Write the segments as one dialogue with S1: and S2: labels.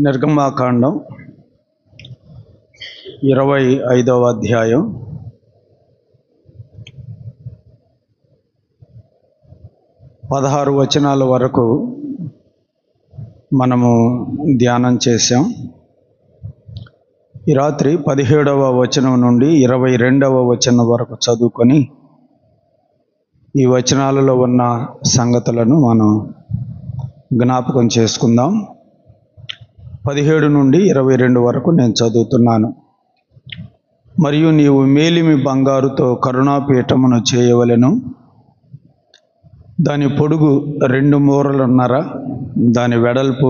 S1: నిర్గమాకాండం 25వ అధ్యాయం 16 వచనాల వరకు మనము ధ్యానం చేశాం. ఈ రాత్రి 17వ వచనం నుండి 22వ వచనం వరకు చదువుకొని ఈ వచనాలలో ఉన్న సంగతులను మనం జ్ఞాపకం చేసుకుందాం. 17 నుండి 22 వరకు నేను చదువుతున్నాను. మరియు నీవు మేలిమి బంగారుతో కరుణాపీఠమును చేయవలెను. దాని పొడుగు 2 మూరలున్నర, దాని వెడల్పు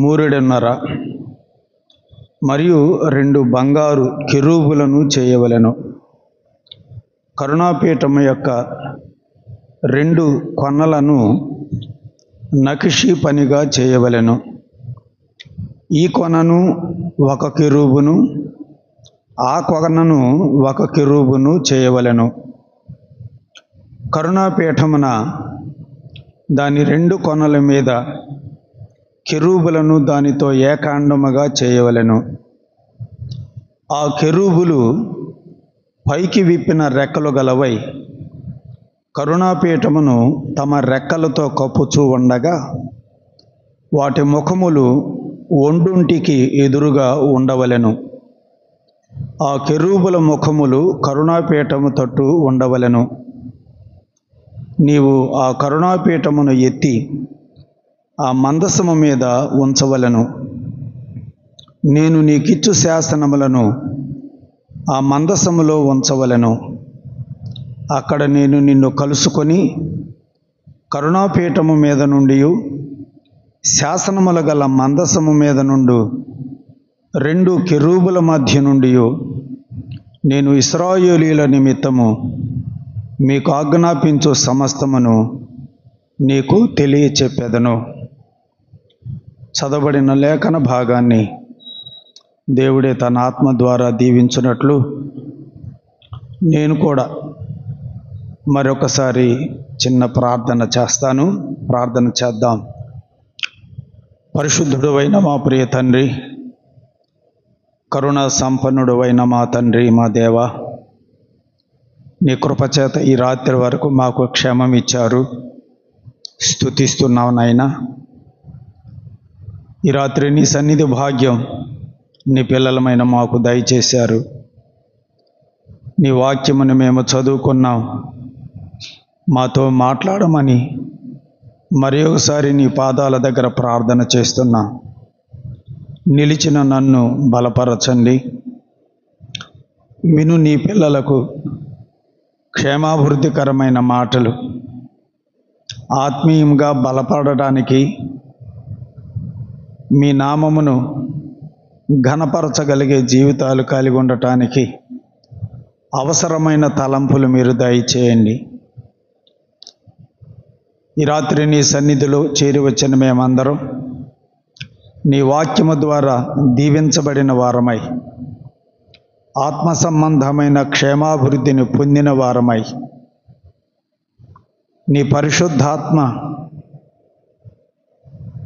S1: 3.5, మరియు 2 బంగారు కెరూబులను చేయవలెను. కరుణాపీఠము యొక్క 2 కొనలను నకిషీ పనిగా చేయవలెను. ఈ కొనను 1 కెరూబును, ఆ కొనను 1 కెరూబును చేయవలెను. కరుణాపీఠమున దాని 2 కొనల మీద కెరూబులను దానితో ఏకాండముగా చేయవలెను. ఆ కెరూబులు పైకి విప్పిన రెక్కలు గలవై కరుణాపీఠమును తమ రెక్కలతో కప్పుచూ ఉండగా వాటి ముఖములు ఒండుంటికి ఎదురుగా ఉండవలెను. ఆ కెరూబుల ముఖములు కరుణాపీఠము తట్టు ఉండవలెను. నీవు ఆ కరుణాపీఠమును ఎత్తి ఆ మందసము మీద ఉంచవలెను. నేను నీకిచ్చు శాసనములను ఆ మందసములో ఉంచవలెను. అక్కడ నేను నిన్ను కలుసుకొని కరుణాపీఠము మీద నుండి శాసనముల గల మందసము మీద నుండి 2 కెరూబుల మధ్య నుండి నేను ఇశ్రాయేలీయుల నిమిత్తము మీకు ఆజ్ఞాపించు సమస్తమును నీకు తెలియచెప్పెదను. చదవబడిన లేఖన భాగాన్ని దేవుడే తన ఆత్మ ద్వారా దీవించున్నట్లు నేను కూడా మరొకసారి చిన్న ప్రార్థన చేస్తాను. ప్రార్థన చేద్దాం. పరిశుద్ధుడు అయిన మా ప్రియ తండ్రి, కరుణా సంపన్నుడు అయిన మా తండ్రి, మా దేవ, నీ కృపచేత ఈ రాత్రి వరకు మాకు క్షేమం ఇచ్చారు. స్తుతిస్తున్నాం నాయనా. ఈ రాత్రి నీ సన్నిధి భాగ్యం నీ పిల్లలమైన మాకు దయచేశారు. నీ వాక్యమును మేము చదువుకున్నాం. మాతో మాట్లాడమని మరి ఒకసారి నీ పాదాల దగ్గర ప్రార్థన చేస్తున్నాం. నిలిచిన నన్ను బలపరచండి. విను నీ పిల్లలకు క్షేమాభివృద్ధికరమైన మాటలు ఆత్మీయంగా బలపడడానికి, మీ నామమును ఘనపరచగలిగే జీవితాలు కలిగి ఉండటానికి అవసరమైన తలంపులు మీరు దయచేయండి. ఈ రాత్రి నీ సన్నిధిలో చేరి వచ్చిన మేమందరం నీ వాక్యము ద్వారా దీవించబడిన వారమై, ఆత్మ సంబంధమైన క్షేమాభివృద్ధిని పొందిన వారమై, నీ పరిశుద్ధాత్మ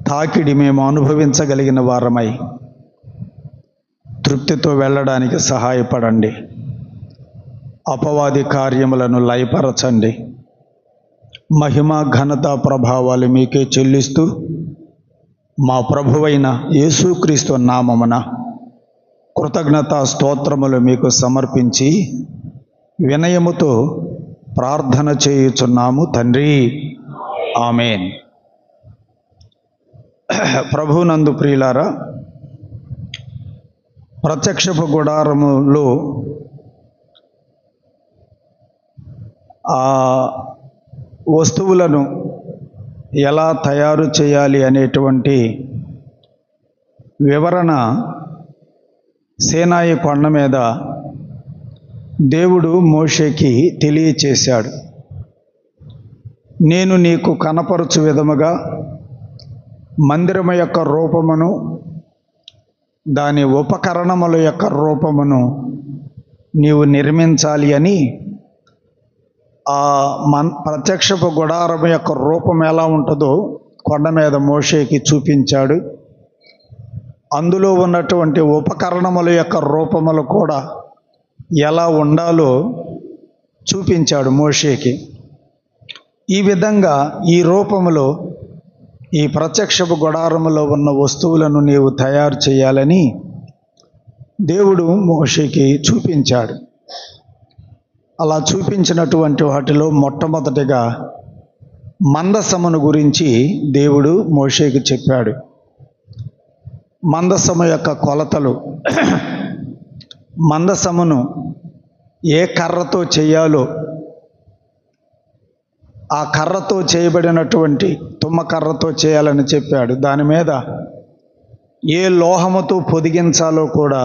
S1: తాకిడి మేము అనుభవించగలిగిన వారమై తృప్తితో వెళ్ళడానికి సహాయపడండి. అపవాది కార్యములను లయపరచండి. మహిమ, ఘనత, ప్రభావాలు మీకే చెల్లిస్తూ మా ప్రభువైన యేసుక్రీస్తు నామమున కృతజ్ఞతా స్తోత్రములు మీకు సమర్పించి వినయముతో ప్రార్థన చేయుచున్నాము తండ్రి. ఆమేన్. ప్రభునందు ప్రియులారా, ప్రత్యక్షపు గుడారములో ఆ వస్తువులను ఎలా తయారు చేయాలి అనేటువంటి వివరణ సీనాయి కొండ మీద దేవుడు మోషేకి తెలియచేశాడు. నేను నీకు కనపరచు విధముగా మందిరము యొక్క రూపమును, దాని ఉపకరణముల యొక్క రూపమును నీవు నిర్మించాలి అని ఆ ప్రత్యక్షపు గుడారం యొక్క రూపం ఎలా ఉంటుందో కొండ మీద మోషేకి చూపించాడు. అందులో ఉన్నటువంటి ఉపకరణముల యొక్క రూపములు కూడా ఎలా ఉండాలో చూపించాడు మోషేకి. ఈ విధంగా ఈ రూపములో ఈ ప్రత్యక్షపు గుడారములో ఉన్న వస్తువులను నీవు తయారు చేయాలని దేవుడు మోషేకి చూపించాడు. అలా చూపించినటువంటి వాటిలో మొట్టమొదటిగా మందసమును గురించి దేవుడు మోషేకి చెప్పాడు. మందసము యొక్క కొలతలు, మందసమును ఏ కర్రతో చేయాలో ఆ కర్రతో చేయబడినటువంటి తుమ్మ కర్రతో చేయాలని చెప్పాడు. దాని మీద ఏ లోహముతో పొదిగించాలో కూడా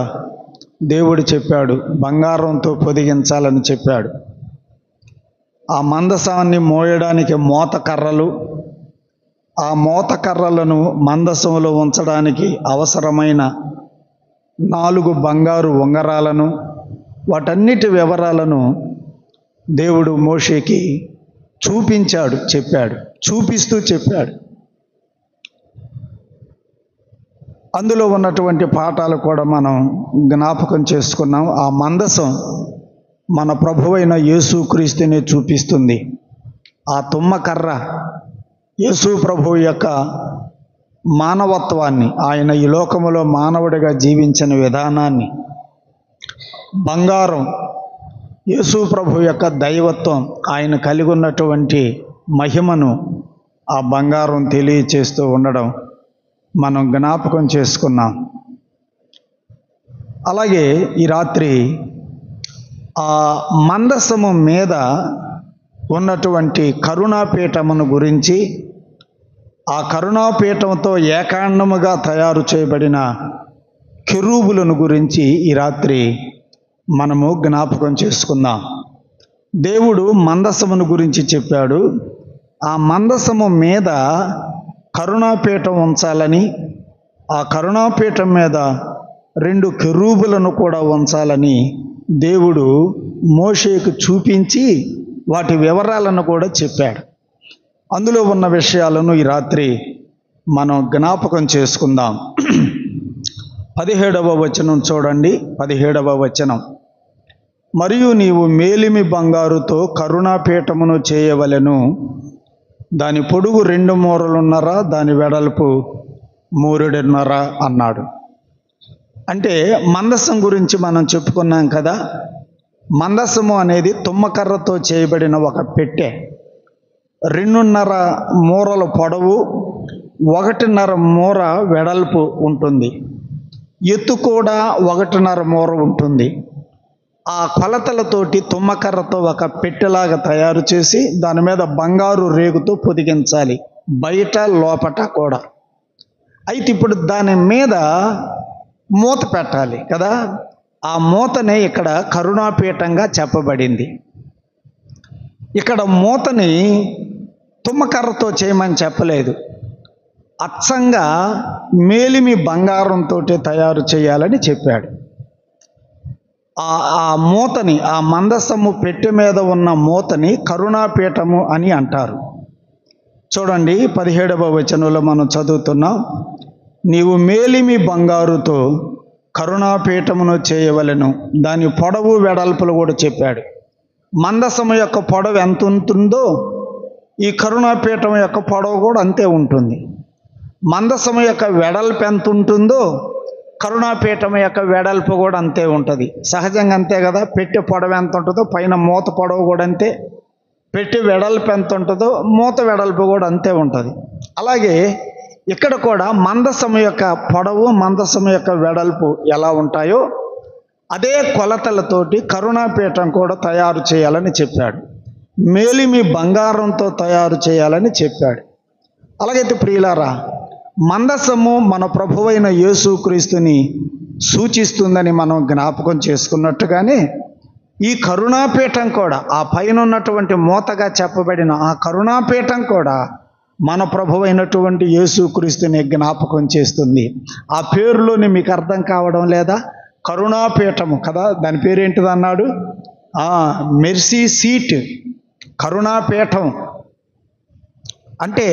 S1: దేవుడు చెప్పాడు. బంగారంతో పొదిగించాలని చెప్పాడు. ఆ మందసాన్ని మోయడానికి మోత కర్రలు, ఆ మోత కర్రలను మందసంలో ఉంచడానికి అవసరమైన 4 బంగారు ఉంగరాలను, వాటన్నిటి వివరాలను దేవుడు మోషేకి చూపించాడు, చెప్పాడు, చూపిస్తూ చెప్పాడు. అందులో ఉన్నటువంటి పాఠాలు కూడా మనం జ్ఞాపకం చేసుకున్నాం. ఆ మందసం మన ప్రభువైన యేసుక్రీస్తుని చూపిస్తుంది. ఆ తుమ్మ కర్ర యేసు ప్రభువు యొక్క మానవత్వాన్ని, ఆయన ఈ లోకములో మానవుడిగా జీవించిన విధానాన్ని, బంగారం యేసు ప్రభు యొక్క దైవత్వం, ఆయన కలిగి ఉన్నటువంటి మహిమను ఆ బంగారం తెలియచేస్తూ ఉండడం మనం జ్ఞాపకం చేసుకున్నాం. అలాగే ఈ రాత్రి ఆ మందసము మీద ఉన్నటువంటి కరుణాపీఠమును గురించి, ఆ కరుణాపీఠంతో ఏకాండముగా తయారు చేయబడిన కెరూబులను గురించి ఈ రాత్రి మనము జ్ఞాపకం చేసుకుందాం. దేవుడు మందసమును గురించి చెప్పాడు. ఆ మందసము మీద కరుణాపీఠం ఉంచాలని, ఆ కరుణాపీఠం మీద 2 కెరూబులను కూడా ఉంచాలని దేవుడు మోషేకు చూపించి వాటి వివరాలను కూడా చెప్పాడు. అందులో ఉన్న విషయాలను ఈ రాత్రి మనం జ్ఞాపకం చేసుకుందాం. 17వ వచనం చూడండి. 17వ వచనం, మరియు నీవు మేలిమి బంగారుతో కరుణాపీఠమును చేయవలెను. దాని పొడుగు 2 మూరలున్నర, దాని వెడల్పు 3.5 అన్నాడు. అంటే మందసం గురించి మనం చెప్పుకున్నాం కదా. మందసము అనేది తుమ్మకర్రతో చేయబడిన ఒక పెట్టె. 2.5 మూరల పొడవు, 1.5 మూర వెడల్పు ఉంటుంది. ఎత్తు కూడా 1.5 మూర ఉంటుంది. ఆ కొలతలతోటి తుమ్మకర్రతో ఒక పెట్టెలాగా తయారు చేసి దాని మీద బంగారు రేగుతో పొదిగించాలి, బయట లోపట కూడా. అయితే ఇప్పుడు దాని మీద మూత పెట్టాలి కదా. ఆ మూతనే ఇక్కడ కరుణాపీఠంగా చెప్పబడింది. ఇక్కడ మూతని తుమ్మకర్రతో చేయమని చెప్పలేదు, అచ్చంగా మేలిమి బంగారంతో తయారు చేయాలని చెప్పాడు. ఆ మూతని, ఆ మందసము పెట్టె మీద ఉన్న మూతని కరుణాపీఠము అని అంటారు. చూడండి 17వ వచనంలో మనం చదువుతున్నాం, నీవు మేలిమి బంగారుతో కరుణాపీఠమును చేయవలెను. దాని పొడవు వెడల్పులు కూడా చెప్పాడు. మందసము యొక్క పొడవు ఎంత ఉంటుందో ఈ కరుణాపీఠం యొక్క పొడవు కూడా అంతే ఉంటుంది. మందసము యొక్క వెడల్పు ఎంత ఉంటుందో కరుణాపీఠం యొక్క వెడల్పు కూడా అంతే ఉంటుంది. సహజంగా అంతే కదా. పెట్టె పొడవు ఎంత ఉంటుందో పైన మూత పొడవు కూడా అంతే, పెట్టె వెడల్పు ఎంత ఉంటుందో మూత వెడల్పు కూడా అంతే ఉంటుంది. అలాగే ఇక్కడ కూడా మందసము యొక్క పొడవు, మందసము యొక్క వెడల్పు ఎలా ఉంటాయో అదే కొలతలతోటి కరుణాపీఠం కూడా తయారు చేయాలని చెప్పాడు. మేలిమి బంగారంతో తయారు చేయాలని చెప్పాడు. అలాగైతే ప్రియులారా, మందసము మన ప్రభువైన యేసుక్రీస్తుని సూచిస్తుందని మనం జ్ఞాపకం చేసుకున్నట్టుగానే ఈ కరుణాపీఠం కూడా, ఆ పైన ఉన్నటువంటి మూతగా చెప్పబడిన ఆ కరుణాపీఠం కూడా మన ప్రభువైనటువంటి యేసుక్రీస్తుని జ్ఞాపకం చేస్తుంది. ఆ పేరులోని మీకు అర్థం కావడం లేదా? కరుణాపీఠము కదా. దాని పేరేంటిది అన్నాడు? మెర్సీ సీట్, కరుణాపీఠం అంటే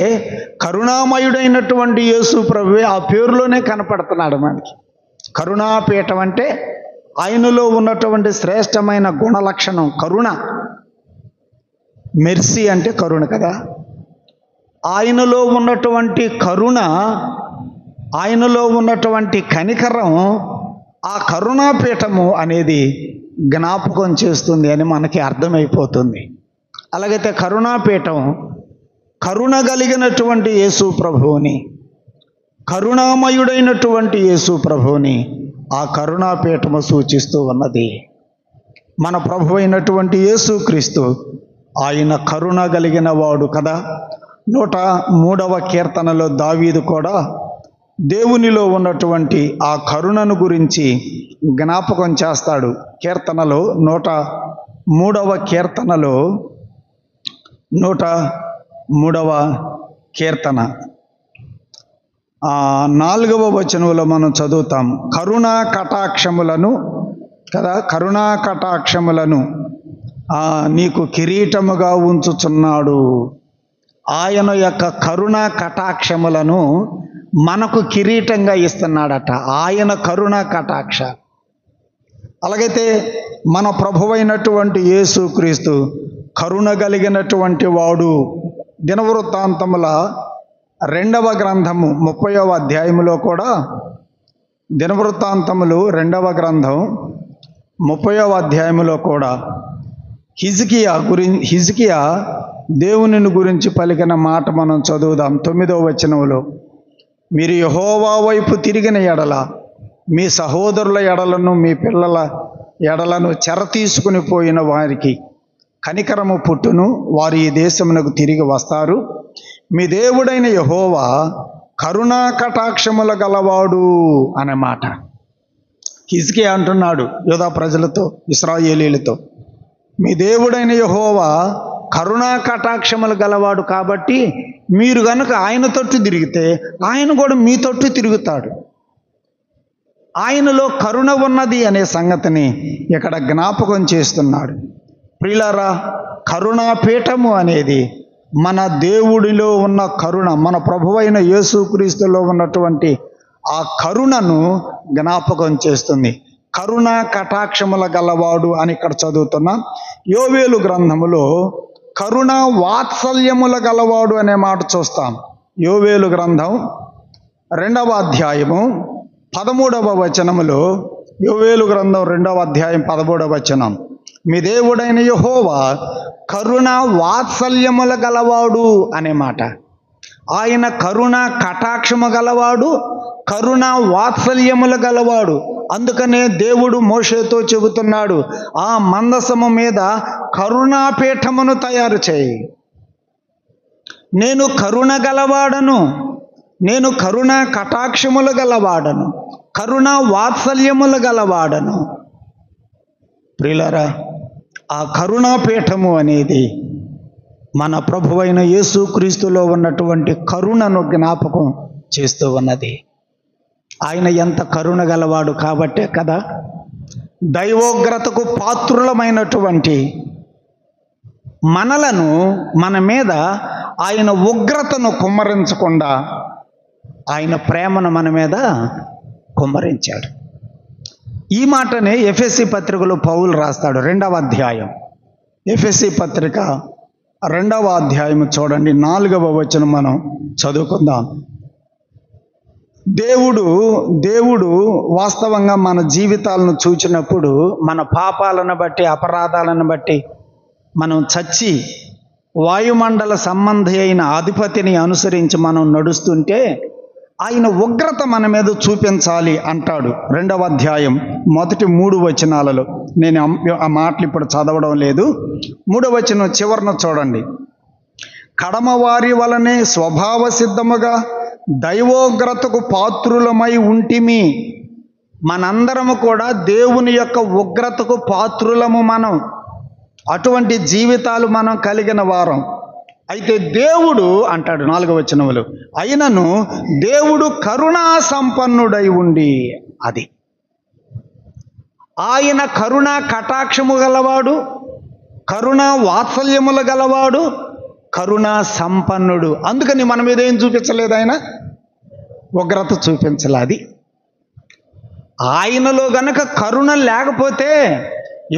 S1: కరుణామయుడైనటువంటి యేసు ప్రభువే ఆ పేరులోనే కనపడుతున్నాడు మనకి. కరుణాపీఠం అంటే ఆయనలో ఉన్నటువంటి శ్రేష్టమైన గుణ లక్షణం కరుణ. మెర్సీ అంటే కరుణ కదా. ఆయనలో ఉన్నటువంటి కరుణ, ఆయనలో ఉన్నటువంటి కనికరం ఆ కరుణాపీఠము అనేది జ్ఞాపకం చేస్తుంది అని మనకి అర్థమైపోతుంది. అలాగైతే కరుణాపీఠం కరుణ కలిగినటువంటి యేసు ప్రభువుని, కరుణామయుడైనటువంటి యేసు ప్రభువుని ఆ కరుణాపీఠము సూచిస్తూ ఉన్నది. మన ప్రభు అయినటువంటి యేసుక్రీస్తు ఆయన కరుణ కలిగిన వాడు కదా. 103వ కీర్తనలో దావీదు కూడా దేవునిలో ఉన్నటువంటి ఆ కరుణను గురించి జ్ఞాపకం చేస్తాడు. కీర్తనలో 103వ కీర్తనలో 103వ కీర్తన 4వ వచనంలో మనం చదువుతాం. కరుణా కటాక్షములను కదా, కరుణా కటాక్షములను నీకు కిరీటముగా ఉంచుచున్నాడు. ఆయన యొక్క కరుణా కటాక్షములను మనకు కిరీటంగా ఇస్తున్నాడట. ఆయన కరుణా కటాక్ష. అలాగైతే మన ప్రభువైనటువంటి యేసుక్రీస్తు కరుణ కలిగినటువంటి వాడు. దినవృత్తాంతముల 2వ గ్రంథము 30వ అధ్యాయములో కూడా, దినవృత్తాంతములు 2వ గ్రంథం 30వ అధ్యాయములో కూడా హిజ్కియా దేవుని గురించి పలికిన మాట మనం చదువుదాం. 9వ వచనంలో, మీరు యెహోవా వైపు తిరిగిన ఎడల మీ సహోదరుల ఎడలను మీ పిల్లల ఎడలను చెర తీసుకుని పోయిన వారికి కనికరము పుట్టును, వారు ఈ దేశమునకు తిరిగి వస్తారు. మీ దేవుడైన యెహోవా కరుణా కటాక్షముల గలవాడు అనే మాట హిజ్కియా అంటున్నాడు యూదా ప్రజలతో, ఇశ్రాయేలీలతో. మీ దేవుడైన యెహోవా కరుణా కటాక్షములు గలవాడు కాబట్టి మీరు కనుక ఆయన తట్టు తిరిగితే ఆయన కూడా మీ తట్టు తిరుగుతాడు. ఆయనలో కరుణ ఉన్నది అనే సంగతిని ఇక్కడ జ్ఞాపకం చేస్తున్నాడు. ప్రియులారా, కరుణాపీఠము అనేది మన దేవుడిలో ఉన్న కరుణ, మన ప్రభువైన యేసుక్రీస్తులో ఉన్నటువంటి ఆ కరుణను జ్ఞాపకం చేస్తుంది. కరుణ కటాక్షముల గలవాడు అని ఇక్కడ చదువుతున్నాం. యోవేలు గ్రంథములో కరుణ వాత్సల్యముల గలవాడు అనే మాట చూస్తాం. యోవేలు గ్రంథం 2వ అధ్యాయము 13వ వచనములో, యోవేలు గ్రంథం 2వ అధ్యాయం 13వ వచనం, మీ దేవుడైన యెహోవా కరుణ వాత్సల్యముల గలవాడు అనే మాట. ఆయన కరుణ కటాక్షము గలవాడు, కరుణ వాత్సల్యముల గలవాడు. అందుకనే దేవుడు మోషేతో చెబుతున్నాడు, ఆ మందసము మీద కరుణాపీఠమును తయారు చేయి. నేను కరుణ గలవాడను, నేను కరుణ కటాక్షములు గలవాడను, కరుణ వాత్సల్యములు గలవాడను. ప్రియులారా, ఆ కరుణాపీఠము అనేది మన ప్రభువైన యేసుక్రీస్తులో ఉన్నటువంటి కరుణను జ్ఞాపకం చేస్తూ ఉన్నది. ఆయన ఎంత కరుణ గలవాడు కాబట్టే కదా దైవోగ్రతకు పాత్రులమైనటువంటి మనలను, మన మీద ఆయన ఉగ్రతను కుమ్మరించకుండా ఆయన ప్రేమను మన మీద కుమ్మరించాడు. ఈ మాటనే ఎఫెసీ పత్రికలో పౌలు రాస్తాడు. 2వ అధ్యాయం, ఎఫెసీ పత్రిక 2వ అధ్యాయం చూడండి, 4వ వచనం మనం చదువుకుందాం. దేవుడు వాస్తవంగా మన జీవితాలను చూచినప్పుడు, మన పాపాలను బట్టి, అపరాధాలను బట్టి మనం చచ్చి వాయుమండల సంబంధి అయిన అధిపతిని అనుసరించి మనం నడుస్తుంటే ఆయన ఉగ్రత మన మీద చూపించాలి అంటాడు. 2వ అధ్యాయం మొదటి 3 వచనాలలో. నేను ఆ మాటలు ఇప్పుడు చదవడం లేదు. 3వ వచనం చివరన చూడండి. కడమవారి వలనే స్వభావ సిద్ధముగా దైవోగ్రతకు పాత్రులమై ఉంటిమి. మనందరము కూడా దేవుని యొక్క ఉగ్రతకు పాత్రులము. మనం అటువంటి జీవితాలు మనం కలిగిన వారం. అయితే దేవుడు అంటాడు 4వ వచనములు, అయినను దేవుడు కరుణా సంపన్నుడై ఉండి, అది ఆయన కరుణా కటాక్షము గలవాడు, కరుణా వాత్సల్యములు గలవాడు, కరుణా సంపన్నుడు. అందుకని మన మీద ఏం చూపించలేదు ఆయన? ఉగ్రత చూపించలేదు. ఆయనలో గనక కరుణ లేకపోతే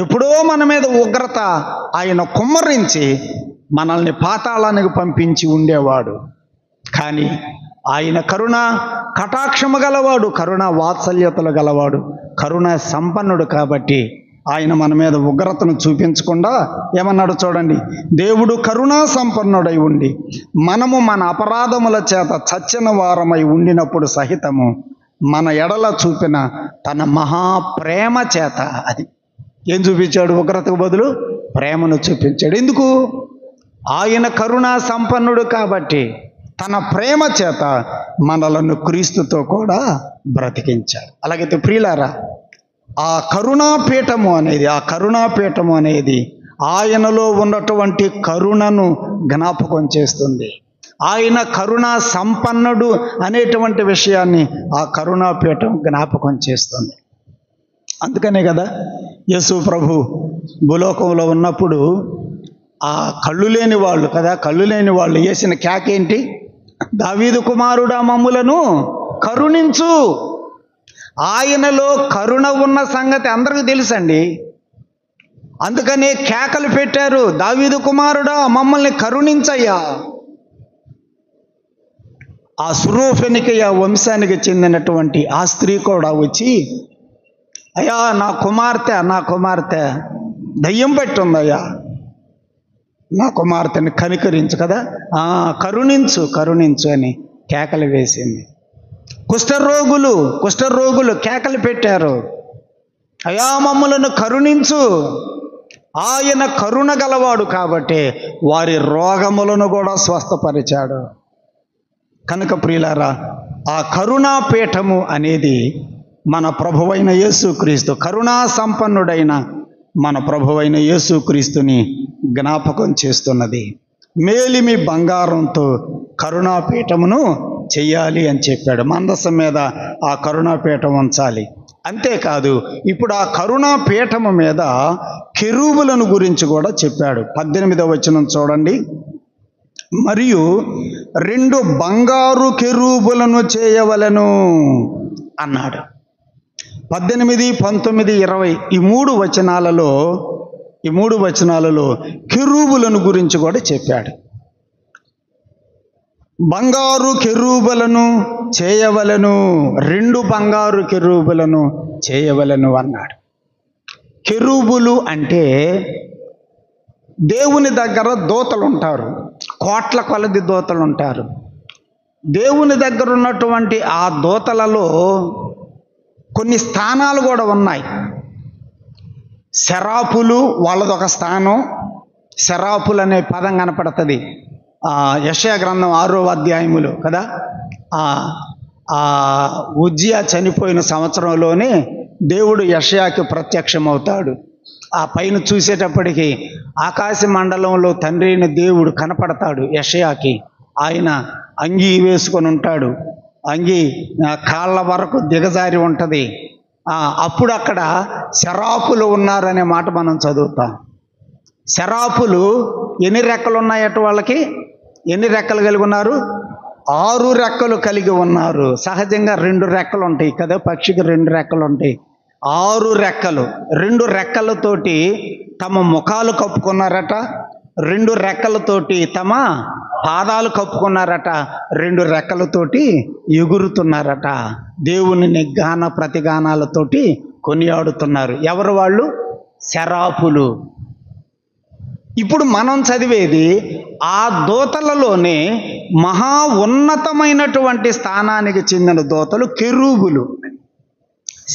S1: ఎప్పుడో మన మీద ఉగ్రత ఆయన కుమ్మరించి మనల్ని పాతాళానికి పంపించి ఉండేవాడు. కానీ ఆయన కరుణ కటాక్షము గలవాడు, కరుణ వాత్సల్యతలు గలవాడు, కరుణ సంపన్నుడు. కాబట్టి ఆయన మన మీద ఉగ్రతను చూపించకుండా ఏమన్నాడు చూడండి, దేవుడు కరుణా సంపన్నుడై ఉండి మనము మన అపరాధముల చేత చచ్చిన వారమై ఉండినప్పుడు సహితము మన ఎడల చూపిన తన మహాప్రేమ చేత, అది ఏం చూపించాడు? ఉగ్రతకు బదులు ప్రేమను చూపించాడు. ఎందుకు? ఆయన కరుణా సంపన్నుడు కాబట్టి తన ప్రేమ చేత మనలను క్రీస్తుతో కూడా బ్రతికించాడు. అలాగైతే ప్రియులారా, ఆ కరుణాపీఠము అనేది ఆయనలో ఉన్నటువంటి కరుణను జ్ఞాపకం చేస్తుంది. ఆయన కరుణా సంపన్నుడు అనేటువంటి విషయాన్ని ఆ కరుణాపీఠం జ్ఞాపకం చేస్తుంది. అందుకనే కదా యేసు ప్రభు భూలోకంలో ఉన్నప్పుడు ఆ కళ్ళు లేని వాళ్ళు వేసిన కేకేంటి? దావీదు కుమారుడా మమ్ములను కరుణించు. ఆయనలో కరుణ ఉన్న సంగతి అందరికీ తెలుసండి. అందుకనే కేకలు పెట్టారు, దావీదు కుమారుడా మమ్మల్ని కరుణించయ్యా. ఆ సురోఫెనికయ వంశానికి చెందినటువంటి ఆ స్త్రీ కూడా వచ్చి, అయ్యా నా కుమార్తె దయ్యం పెట్టుందయ్యా, నా కుమార్తెని కనికరించు కదా, కరుణించు అని కేకలు వేసింది. కుష్ఠరోగులు కేకలు పెట్టారు, అయ్యా మమ్ములను కరుణించు. ఆయన కరుణ గలవాడు కాబట్టి వారి రోగములను కూడా స్వస్థపరిచాడు. కనుక ప్రియులారా, ఆ కరుణాపీఠము అనేది మన ప్రభువైన యేసుక్రీస్తు, కరుణా సంపన్నుడైన మన ప్రభువైన యేసుక్రీస్తుని జ్ఞాపకం చేస్తున్నది. మేలిమి బంగారంతో కరుణాపీఠమును చెయ్యాలి అని చెప్పాడు. మందసం మీద ఆ కరుణాపీఠం ఉంచాలి. అంతేకాదు, ఇప్పుడు ఆ కరుణాపీఠము మీద కెరూబులను గురించి కూడా చెప్పాడు. 18వ వచనం చూడండి. మరియు 2 బంగారు కెరూబులను చేయవలెను అన్నాడు. 18, 19, 20 ఈ మూడు వచనాలలో కెరూబులను గురించి కూడా చెప్పాడు. బంగారు కెరూబులను చేయవలెను, 2 బంగారు కెరూబులను చేయవలెను అన్నాడు. కెరూబులు అంటే దేవుని దగ్గర దూతలు ఉంటారు, కోట్ల కొలది దూతలు ఉంటారు. దేవుని దగ్గర ఉన్నటువంటి ఆ దూతలలో కొన్ని స్థానాలు కూడా ఉన్నాయి. శరాపులు వాళ్ళదొక స్థానం. శరాపులు అనే పదం కనపడుతుంది యెషయా గ్రంథం 6వ అధ్యాయములో కదా. ఉజ్జియా చనిపోయిన సంవత్సరంలోనే దేవుడు యెషయాకి ప్రత్యక్షమవుతాడు. ఆ పైన చూసేటప్పటికి ఆకాశ మండలంలో తండ్రి అయిన దేవుడు కనపడతాడు యెషయాకి. ఆయన అంగీ వేసుకొని ఉంటాడు, అంగీ కాళ్ళ వరకు దిగజారి ఉంటుంది. అప్పుడు అక్కడ శరాపులు ఉన్నారనే మాట మనం చదువుతాం. శరాపులు ఎన్ని రెక్కలు ఉన్నాయట? వాళ్ళకి ఎన్ని రెక్కలు కలిగి ఉన్నారు? 6 రెక్కలు కలిగి ఉన్నారు. సహజంగా 2 రెక్కలు ఉంటాయి కదా, పక్షికి 2 రెక్కలు ఉంటాయి. 6 రెక్కలు, 2 రెక్కలతోటి తమ ముఖాలు కప్పుకున్నారట, 2 రెక్కలతోటి తమ పాదాలు కప్పుకున్నారట, 2 రెక్కలతోటి ఎగురుతున్నారట. దేవుని గాన ప్రతిగానాలతోటి కొనియాడుతున్నారు. ఎవరు వాళ్ళు? శరాపులు. ఇప్పుడు మనం చదివేది ఆ దూతలలోనే మహా ఉన్నతమైనటువంటి స్థానానికి చెందిన దూతలు కెరూబులు.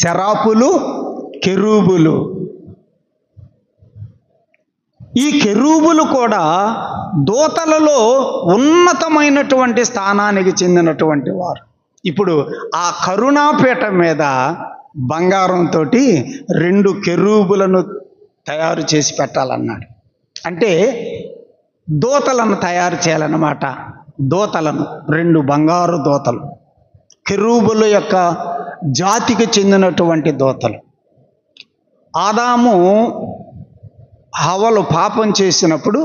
S1: శరాపులు, కెరూబులు. ఈ కెరూబులు కూడా దూతలలో ఉన్నతమైనటువంటి స్థానానికి చెందినటువంటి వారు. ఇప్పుడు ఆ కరుణాపీఠం మీద బంగారంతో 2 కెరూబులను తయారు చేసి పెట్టాలన్నాడు. అంటే దూతలను తయారు చేయాలన్నమాట. దూతలను 2 బంగారు దూతలు, కెరూబుల యొక్క జాతికి చెందినటువంటి దూతలు. ఆదాము హవ్వలు పాపం చేసినప్పుడు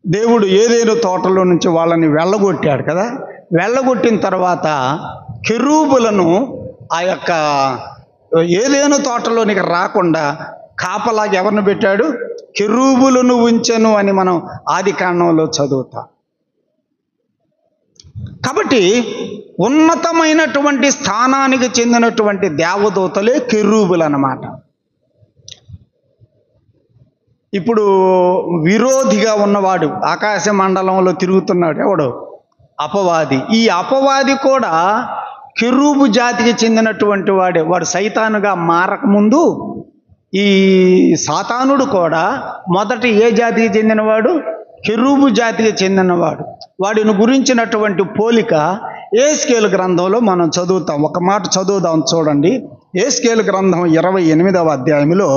S1: దేవుడు ఏదేను తోటలో నుంచి వాళ్ళని వెళ్ళగొట్టాడు కదా. వెళ్ళగొట్టిన తర్వాత కెరూబులను ఆ యొక్క ఏదేను తోటలోనికి రాకుండా కాపలాగా ఎవరిని పెట్టాడు? కెరూబులను ఉంచెను అని మనం ఆదికాండంలో చదువుతాం. కాబట్టి ఉన్నతమైనటువంటి స్థానానికి చెందినటువంటి దేవదూతలే కెరూబులు అన్నమాట. ఇప్పుడు విరోధిగా ఉన్నవాడు ఆకాశ మండలంలో తిరుగుతున్నాడు ఎవడు? అపవాది. ఈ అపవాది కూడా కెరూబు జాతికి చెందినటువంటి వాడే. వాడు సైతానుగా మారకముందు ఈ సాతానుడు కూడా మొదట ఏ జాతికి చెందినవాడు? కెరూబు జాతికి చెందినవాడు. వాడిని గురించినటువంటి పోలిక యేస్కేలు గ్రంథంలో మనం చదువుతాం. ఒక మాట చదువుదాం చూడండి. యేస్కేలు గ్రంథం 28వ అధ్యాయంలో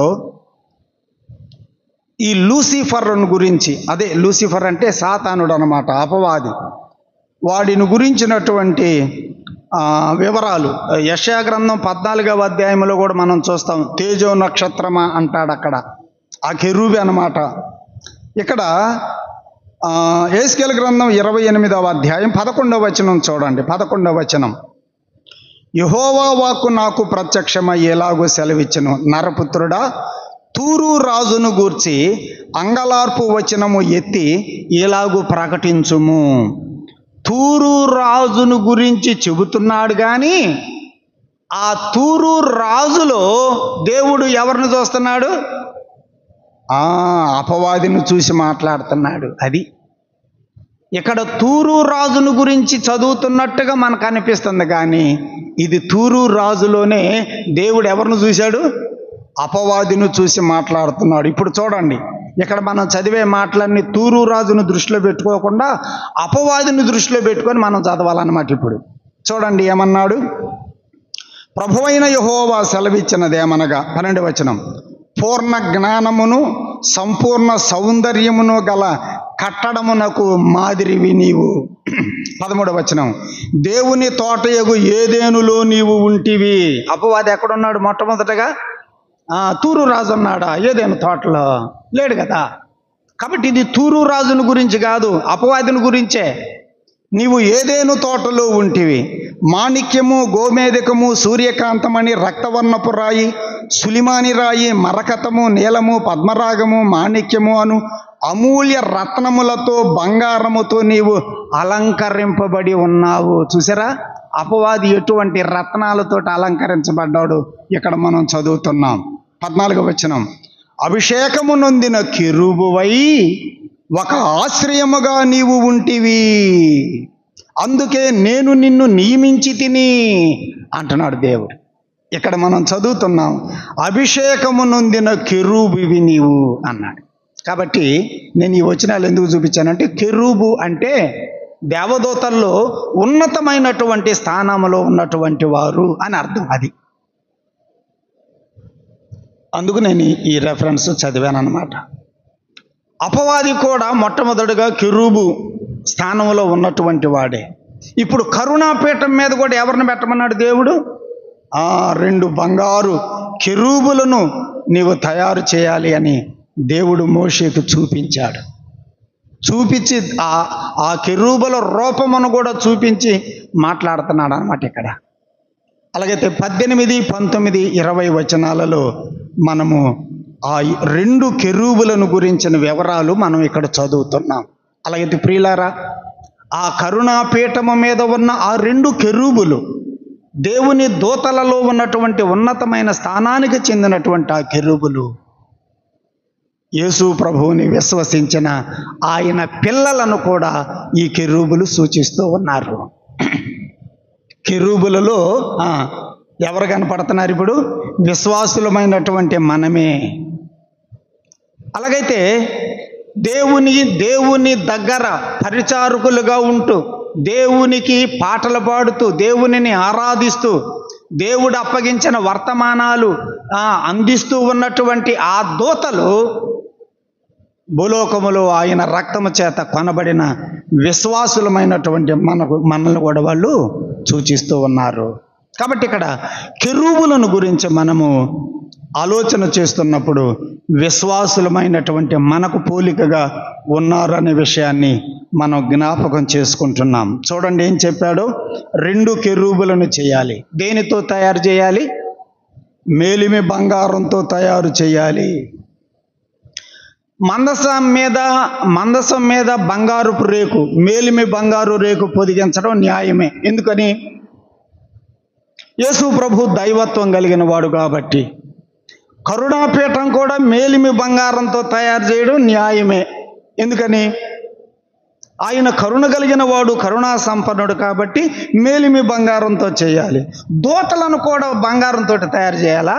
S1: ఈ లూసిఫర్ను గురించి, అదే లూసిఫర్ అంటే సాతానుడు అన్నమాట, అపవాది, వాడిని గురించినటువంటి వివరాలు యెషయా గ్రంథం 14వ అధ్యాయంలో కూడా మనం చూస్తాం. తేజో నక్షత్రమా అంటాడు అక్కడ, ఆ కెరూబి అన్నమాట. ఇక్కడ యేస్కేలు గ్రంథం 28వ అధ్యాయం 11వ వచనం చూడండి. 11వ వచనం, యెహోవా వాక్కు నాకు ప్రత్యక్షమయ్యేలాగూ సెలవిచ్చెను, నరపుత్రుడా, తూరు రాజును గూర్చి అంగలార్పు వచనము ఎత్తి ఇలాగూ ప్రకటించుము. తూరు రాజును గురించి చెబుతున్నాడు కానీ ఆ తూరు రాజులో దేవుడు ఎవరిని చూస్తున్నాడు? అపవాదిని చూసి మాట్లాడుతున్నాడు. అది ఇక్కడ తూరు రాజును గురించి చదువుతున్నట్టుగా మనకు అనిపిస్తుంది, కానీ ఇది తూరు రాజులోనే దేవుడు ఎవరిని చూశాడు? అపవాదిని చూసి మాట్లాడుతున్నాడు. ఇప్పుడు చూడండి, ఇక్కడ మనం చదివే మాటలన్నీ తూరు రాజును దృష్టిలో పెట్టుకోకుండా అపవాదిని దృష్టిలో పెట్టుకొని మనం చదవాలన్నమాట. ఇప్పుడు చూడండి ఏమన్నాడు? ప్రభువైన యెహోవా సెలవిచ్చినదేమనగా, 12వ వచనం, పూర్ణ జ్ఞానమును సంపూర్ణ సౌందర్యమును గల కట్టడమునకు మాదిరివి నీవు. 13వ వచనం, దేవుని తోటయగు ఏదేనులో నీవు ఉంటివి. అపవాది ఎక్కడున్నాడు? మొట్టమొదటగా తూరు రాజు ఉన్నాడా? ఏదేను తోటలో లేడు కదా. కాబట్టి ఇది తూరు రాజును గురించి కాదు, అపవాదిని గురించే. నీవు ఏదేను తోటలో ఉంటివి. మాణిక్యము, గోమేధికము, సూర్యకాంతమని, రక్తవర్ణపు రాయి, సులిమాని రాయి, మరకతము, నీలము, పద్మరాగము, మాణిక్యము అను అమూల్య రత్నములతో, బంగారముతో నీవు అలంకరింపబడి ఉన్నావు. చూసారా, అపవాది ఎటువంటి రత్నాలతో అలంకరించబడ్డాడు ఇక్కడ మనం చదువుతున్నాం. 14వ వచనం, అభిషేకము నొందిన కెరూబువై ఒక ఆశ్రయముగా నీవు ఉంటివి, అందుకే నేను నిన్ను నియమించి తిని అంటున్నాడు దేవుడు. ఇక్కడ మనం చదువుతున్నాం అభిషేకము నొందిన కెరూబువి నీవు అన్నాడు. కాబట్టి నేను ఈ వచనాలు ఎందుకు చూపించానంటే, కెరూబు అంటే దేవదూతల్లో ఉన్నతమైనటువంటి స్థానంలో ఉన్నటువంటి వారు అని అర్థం. అది అందుకు నేను ఈ రెఫరెన్స్ చదివాను అన్నమాట. అపవాది కూడా మొట్టమొదటిగా కెరూబు స్థానంలో ఉన్నటువంటి వాడే. ఇప్పుడు కరుణాపీఠం మీద కూడా ఎవరిని పెట్టమన్నాడు దేవుడు? 2 బంగారు కెరూబులను నీవు తయారు చేయాలి అని దేవుడు మోషేకు చూపించాడు. చూపించి ఆ కెరూబుల రూపమును కూడా చూపించి మాట్లాడుతున్నాడు అన్నమాట ఇక్కడ. అలాగైతే 18, 19, 20 వచనాలలో మనము ఆ 2 కెరూబులను గురించిన వివరాలు మనం ఇక్కడ చదువుతున్నాం. అలాగైతే ప్రియులారా, ఆ కరుణాపీఠము మీద ఉన్న ఆ 2 కెరూబులు దేవుని దూతలలో ఉన్నటువంటి ఉన్నతమైన స్థానానికి చెందినటువంటి ఆ కెరూబులు యేసు ప్రభువుని విశ్వసించిన ఆయన పిల్లలను కూడా ఈ కెరూబులు సూచిస్తూ ఉన్నారు. కెరూబులలో ఎవరు కనపడుతున్నారు? ఇప్పుడు విశ్వాసులమైనటువంటి మనమే. అలాగైతే దేవుని దగ్గర పరిచారకులుగా ఉంటూ, దేవునికి పాటలు పాడుతూ, దేవునిని ఆరాధిస్తూ, దేవుడు అప్పగించిన వర్తమానాలు అందిస్తూ ఉన్నటువంటి ఆ దూతలు భూలోకములో ఆయన రక్తము చేత కొనబడిన విశ్వాసులమైనటువంటి మనల్ని కూడా వాళ్ళు సూచిస్తూ ఉన్నారు. కాబట్టి ఇక్కడ కెరూబులను గురించి మనము ఆలోచన చేస్తున్నప్పుడు విశ్వాసులమైనటువంటి మనకు పోలికగా ఉన్నారనే విషయాన్ని మనం జ్ఞాపకం చేసుకుంటున్నాం. చూడండి ఏం చెప్పాడో, 2 కెరూబులను చేయాలి. దేనితో తయారు చేయాలి? మేలిమి బంగారంతో తయారు చేయాలి. మందసం మీద బంగారుపు రేకు, మేలిమి బంగారు రేకు పొదిగించడం న్యాయమే. ఎందుకని? యేసు ప్రభు దైవత్వం కలిగిన వాడు కాబట్టి. కరుణాపీఠం కూడా మేలిమి బంగారంతో తయారు చేయడం న్యాయమే. ఎందుకని? ఆయన కరుణ కలిగిన వాడు, కరుణా సంపన్నుడు కాబట్టి మేలిమి బంగారంతో చేయాలి. దూతలను కూడా బంగారంతో తయారు చేయాలా?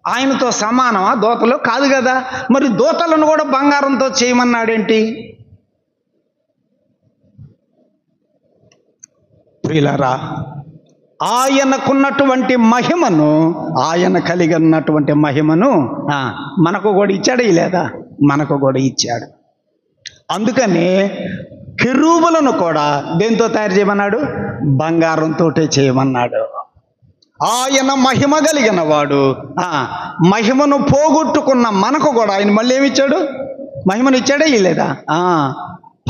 S1: ఆయనతో సమానమా దూతలు? కాదు కదా. మరి దూతలను కూడా బంగారంతో చేయమన్నాడేంటి? ప్రియులారా, ఆయనకున్నటువంటి మహిమను, ఆయన కలిగి ఉన్నటువంటి మహిమను మనకు కూడా ఇచ్చాడు. లేదా? మనకు కూడా ఇచ్చాడు. అందుకని కెరూబులను కూడా దేంతో తయారు చేయమన్నాడు? బంగారంతో చేయమన్నాడు. ఆయన మహిమ కలిగిన వాడు. మహిమను పోగొట్టుకున్న మనకు కూడా ఆయన మళ్ళీ ఏమిచ్చాడు? మహిమను ఇచ్చాడే లేదా?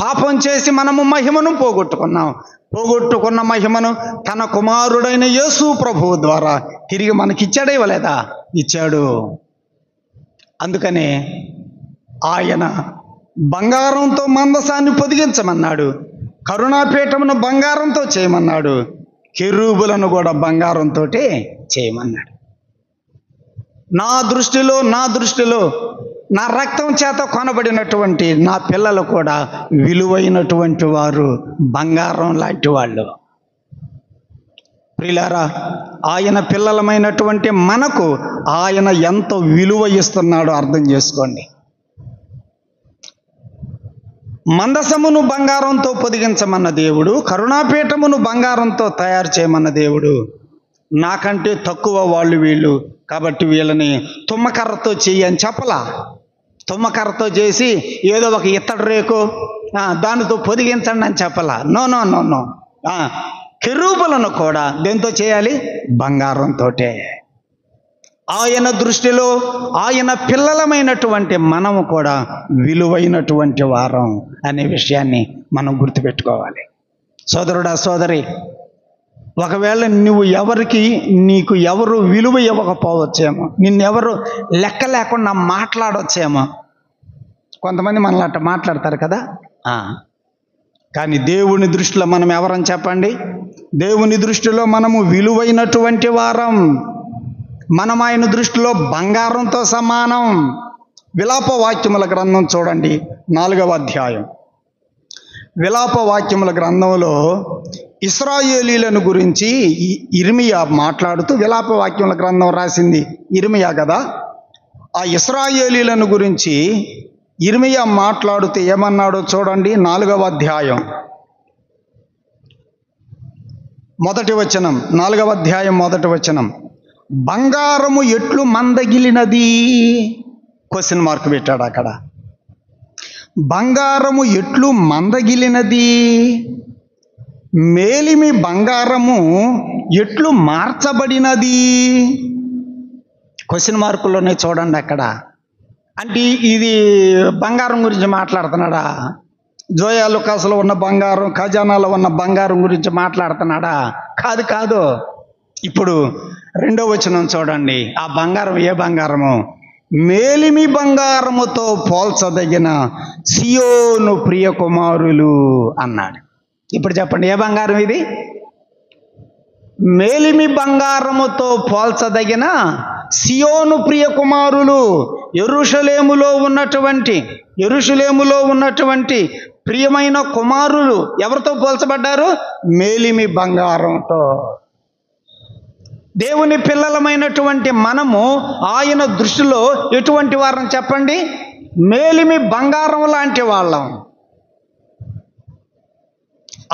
S1: పాపం చేసి మనము మహిమను పోగొట్టుకున్నాం. పోగొట్టుకున్న మహిమను తన కుమారుడైన యేసు ప్రభువు ద్వారా తిరిగి మనకిచ్చాడే ఇవ్వలేదా? ఇచ్చాడు. అందుకనే ఆయన బంగారంతో మందసాన్ని పొదిగించమన్నాడు, కరుణాపీఠమును బంగారంతో చేయమన్నాడు, కెరూబులను కూడా బంగారంతో చేయమన్నాడు. నా దృష్టిలో నా రక్తం చేత కొనబడినటువంటి నా పిల్లలు కూడా విలువైనటువంటి వారు, బంగారం లాంటి వాళ్ళు. ప్రియులారా, ఆయన పిల్లలమైనటువంటి మనకు ఆయన ఎంత విలువ ఇస్తున్నాడో అర్థం చేసుకోండి. మందసమును బంగారంతో పొదిగించమన్న దేవుడు, కరుణాపీఠమును బంగారంతో తయారు చేయమన్న దేవుడు. నాకంటే తక్కువ వాళ్ళు వీళ్ళు, కాబట్టి వీళ్ళని తుమ్మకర్రతో చెయ్యి అని చెప్పలా. తుమ్మకర్రతో చేసి ఏదో ఒక ఇత్తడి రేకు దానితో పొదిగించండి అని చెప్పలా. నో. కెరూబులను కూడా దేంతో చేయాలి? బంగారంతో. ఆయన దృష్టిలో ఆయన పిల్లలమైనటువంటి మనము కూడా విలువైనటువంటి వారం అనే విషయాన్ని మనం గుర్తుపెట్టుకోవాలి. సోదరుడా, సోదరి, ఒకవేళ నీకు ఎవరు విలువ ఇవ్వకపోవచ్చేమో, నిన్నెవరు లెక్క లేకుండా మాట్లాడవచ్చేమో. కొంతమంది మనల్ని అట్ట మాట్లాడతారు కదా. కానీ దేవుని దృష్టిలో మనం ఎవరని చెప్పండి? దేవుని దృష్టిలో మనము విలువైనటువంటి వారం. మనం ఆయన దృష్టిలో బంగారంతో సమానం. విలాప వాక్యముల గ్రంథం చూడండి, 4వ అధ్యాయం. విలాప వాక్యముల గ్రంథంలో ఇశ్రాయేలీలను గురించి ఇర్మియా మాట్లాడుతూ, విలాప వాక్యముల గ్రంథం రాసింది ఇర్మియా కదా. ఆ ఇశ్రాయేలీలను గురించి ఇర్మియా మాట్లాడుతూ ఏమన్నాడో చూడండి. 4వ అధ్యాయం 1వ వచనం. 4వ అధ్యాయం 1వ వచనం. బంగారము ఎట్లు మందగిలినది? క్వశ్చన్ మార్క్ పెట్టాడు అక్కడ. బంగారము ఎట్లు మందగిలినది, మేలిమి బంగారము ఎట్లు మార్చబడినది. క్వశ్చన్ మార్కులోనే చూడండి అక్కడ. అంటే ఇది బంగారం గురించి మాట్లాడుతున్నాడా? జోయా లుకాసులో ఉన్న బంగారం, ఖజానాలో ఉన్న బంగారం గురించి మాట్లాడుతున్నాడా? కాదు. ఇప్పుడు 2వ వచనం చూడండి. ఆ బంగారం ఏ బంగారము? మేలిమి బంగారముతో పోల్చదగిన సియోను ప్రియ కుమారులు అన్నాడు. ఇప్పుడు చెప్పండి, ఏ బంగారం ఇది? మేలిమి బంగారముతో పోల్చదగిన సియోను ప్రియ కుమారులు. యెరూషలేములో ఉన్నటువంటి ప్రియమైన కుమారులు ఎవరితో పోల్చబడ్డారు? మేలిమి బంగారంతో. దేవుని పిల్లలమైనటువంటి మనము ఆయన దృష్టిలో ఎటువంటి వారని చెప్పండి? మేలిమి బంగారం లాంటి వాళ్ళం.